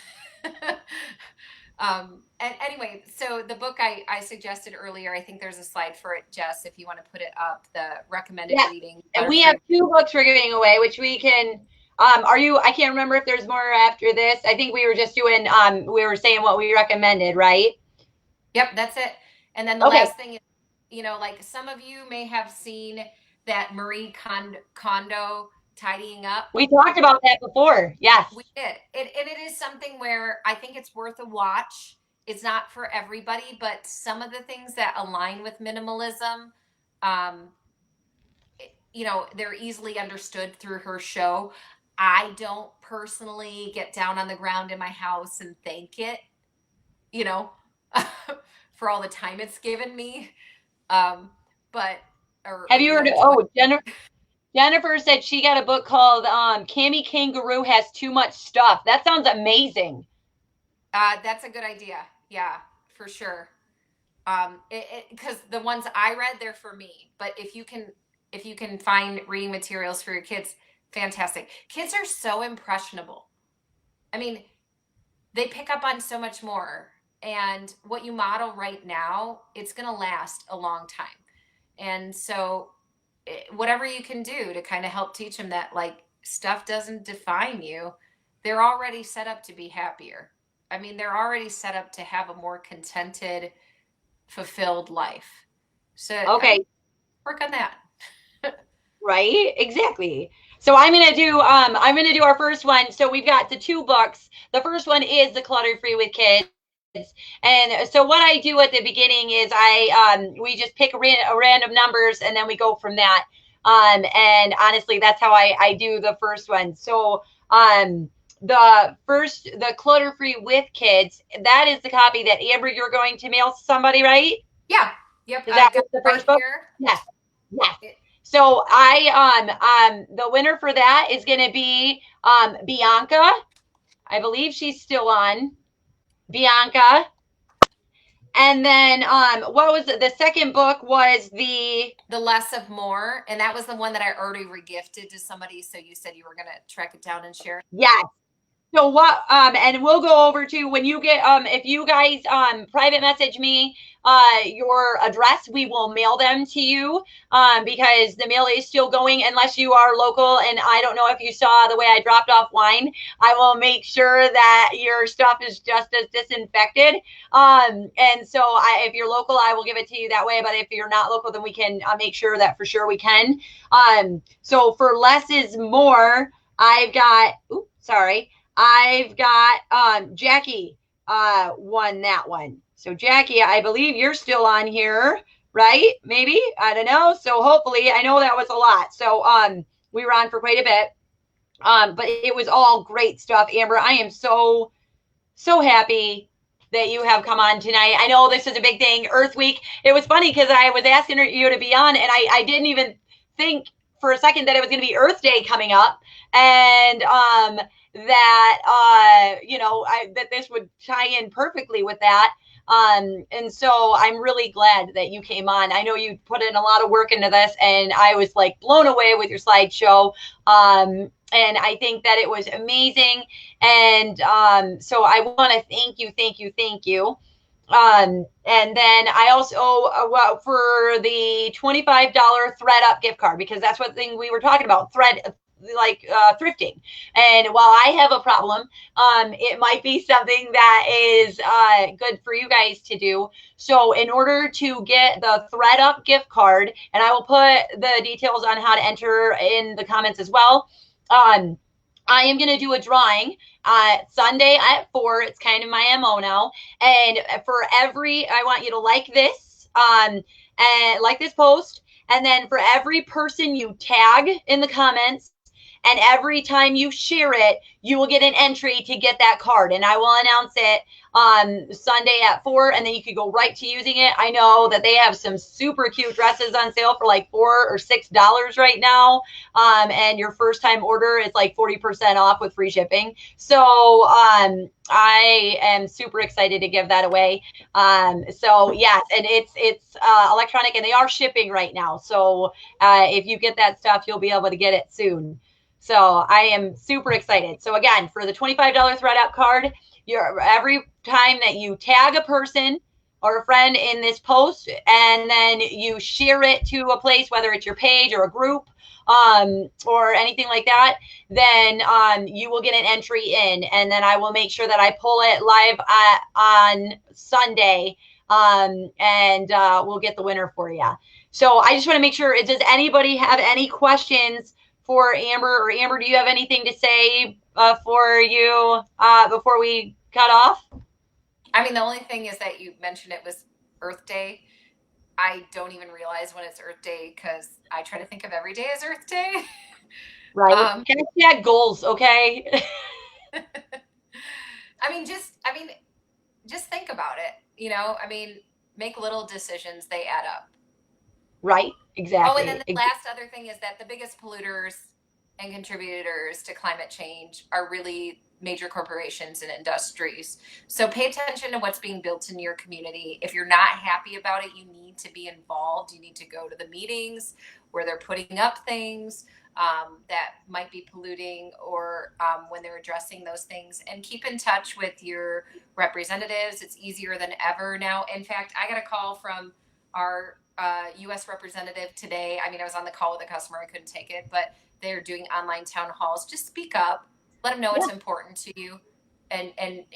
And anyway, so the book I suggested earlier, I think there's a slide for it, Jess, if you want to put it up, the recommended reading. And we have 2 books we're giving away, which we can, I can't remember if there's more after this. I think we were just doing, we were saying what we recommended, right? Yep, that's it. And then the last thing is, like some of you may have seen that Marie Kondo tidying up. We talked about that before. Yes. We did. And it is something where I think it's worth a watch. It's not for everybody, but some of the things that align with minimalism, they're easily understood through her show. I don't personally get down on the ground in my house and thank it, for all the time it's given me. But have you heard of, Jennifer said she got a book called Cami Kangaroo Has Too Much Stuff. That sounds amazing. That's a good idea. Yeah, for sure. Because the ones I read, they're for me. But if you can find reading materials for your kids, fantastic. Kids are so impressionable. I mean, they pick up on so much more. And what you model right now, it's going to last a long time. And so whatever you can do to kind of help teach them that, like, stuff doesn't define you. They're already set up to be happier. I mean, they're already set up to have a more contented, fulfilled life. So okay, work on that. Right? Exactly. So I'm gonna do our first one. So we've got the 2 books. The first one is The Clutter Free with Kids. And so what I do at the beginning is we just pick random numbers and then we go from that. And honestly, that's how I do the first one. So the Clutter Free with Kids, that is the copy that Amber, you're going to mail to somebody, right? Yeah. Yep. Is that the first book? Yes. Yes. So the winner for that is going to be Bianca. I believe she's still on. Bianca. And then what was it? The second book was the Less of More, and that was the one that I already regifted to somebody. So you said you were going to track it down and share it. Yes. So what and we'll go over to when you get if you guys private message me your address, we will mail them to you because the mail is still going unless you are local. And I don't know if you saw the way I dropped off wine. I will make sure that your stuff is just as disinfected. And so if you're local, I will give it to you that way. But if you're not local, then we can make sure that for sure we can. So for less is more, I've got Jackie won that one. So Jackie, I believe you're still on here, right? Maybe, I don't know. So hopefully, I know that was a lot. So we were on for quite a bit. But it was all great stuff. Amber, I am so happy that you have come on tonight. I know this is a big thing, Earth Week. It was funny because I was asking you to be on and I didn't even think for a second that it was going to be Earth Day coming up, and that that this would tie in perfectly with that. And so I'm really glad that you came on. I know you put in a lot of work into this, and I was like blown away with your slideshow. And I think that it was amazing. And so I want to thank you, thank you, thank you. And then I also, well, for the $25 thredup gift card, because that's what thing we were talking about, thrifting. And while I have a problem, it might be something that is good for you guys to do. So in order to get the thredup gift card, and I will put the details on how to enter in the comments as well. I am going to do a drawing Sunday at 4. It's kind of my MO now. And for I want you to like this, and like this post. And then for every person you tag in the comments, and every time you share it, you will get an entry to get that card. And I will announce it on Sunday at 4, and then you could go right to using it. I know that they have some super cute dresses on sale for like $4 or $6 right now. And your first time order is like 40% off with free shipping. So I am super excited to give that away. So yes, and it's electronic, and they are shipping right now. So if you get that stuff, you'll be able to get it soon. So I am super excited. So again, for the $25 thredup card, every time that you tag a person or a friend in this post, and then you share it to a place, whether it's your page or a group, or anything like that, then you will get an entry in, and then I will make sure that I pull it live on Sunday, and we'll get the winner for you. So I just want to make sure, does anybody have any questions for Amber? Or Amber, do you have anything to say for you before we cut off? I mean, the only thing is that you mentioned it was Earth Day. I don't even realize when it's Earth Day because I try to think of every day as Earth Day. Right. Hashtag goals, okay? I mean, just think about it. Make little decisions, they add up. Right. Exactly. Oh, and then the last other thing is that the biggest polluters and contributors to climate change are really major corporations and industries. So pay attention to what's being built in your community. If you're not happy about it, you need to be involved. You need to go to the meetings where they're putting up things that might be polluting, or when they're addressing those things, and keep in touch with your representatives. It's easier than ever now. In fact, I got a call from our U.S. representative today. I mean, I was on the call with a customer. I couldn't take it, but they're doing online town halls. Just speak up. Let them know it's important to you, and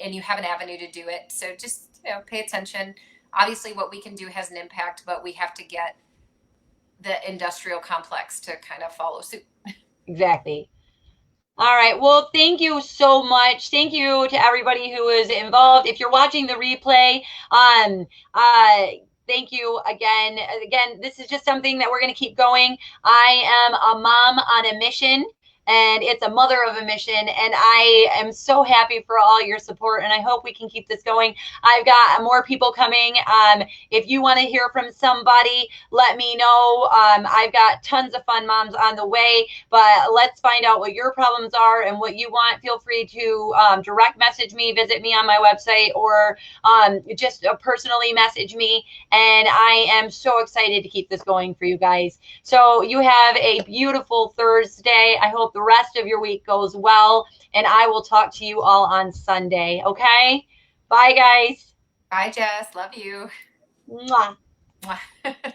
you have an avenue to do it. So just pay attention. Obviously, what we can do has an impact, but we have to get the industrial complex to kind of follow suit. Exactly. All right. Well, thank you so much. Thank you to everybody who is involved. If you're watching the replay, thank you again. Again, this is just something that we're going to keep going. I am a mom on a mission, and it's a mother of a mission, and I am so happy for all your support, and I hope we can keep this going. I've got more people coming. If you want to hear from somebody, let me know. I've got tons of fun moms on the way, but let's find out what your problems are and what you want. Feel free to direct message me, visit me on my website, or just personally message me, and I am so excited to keep this going for you guys. So you have a beautiful Thursday. I hope the rest of your week goes well, and I will talk to you all on Sunday. Okay? Bye, guys. Bye, Jess. Love you. Mwah. Mwah.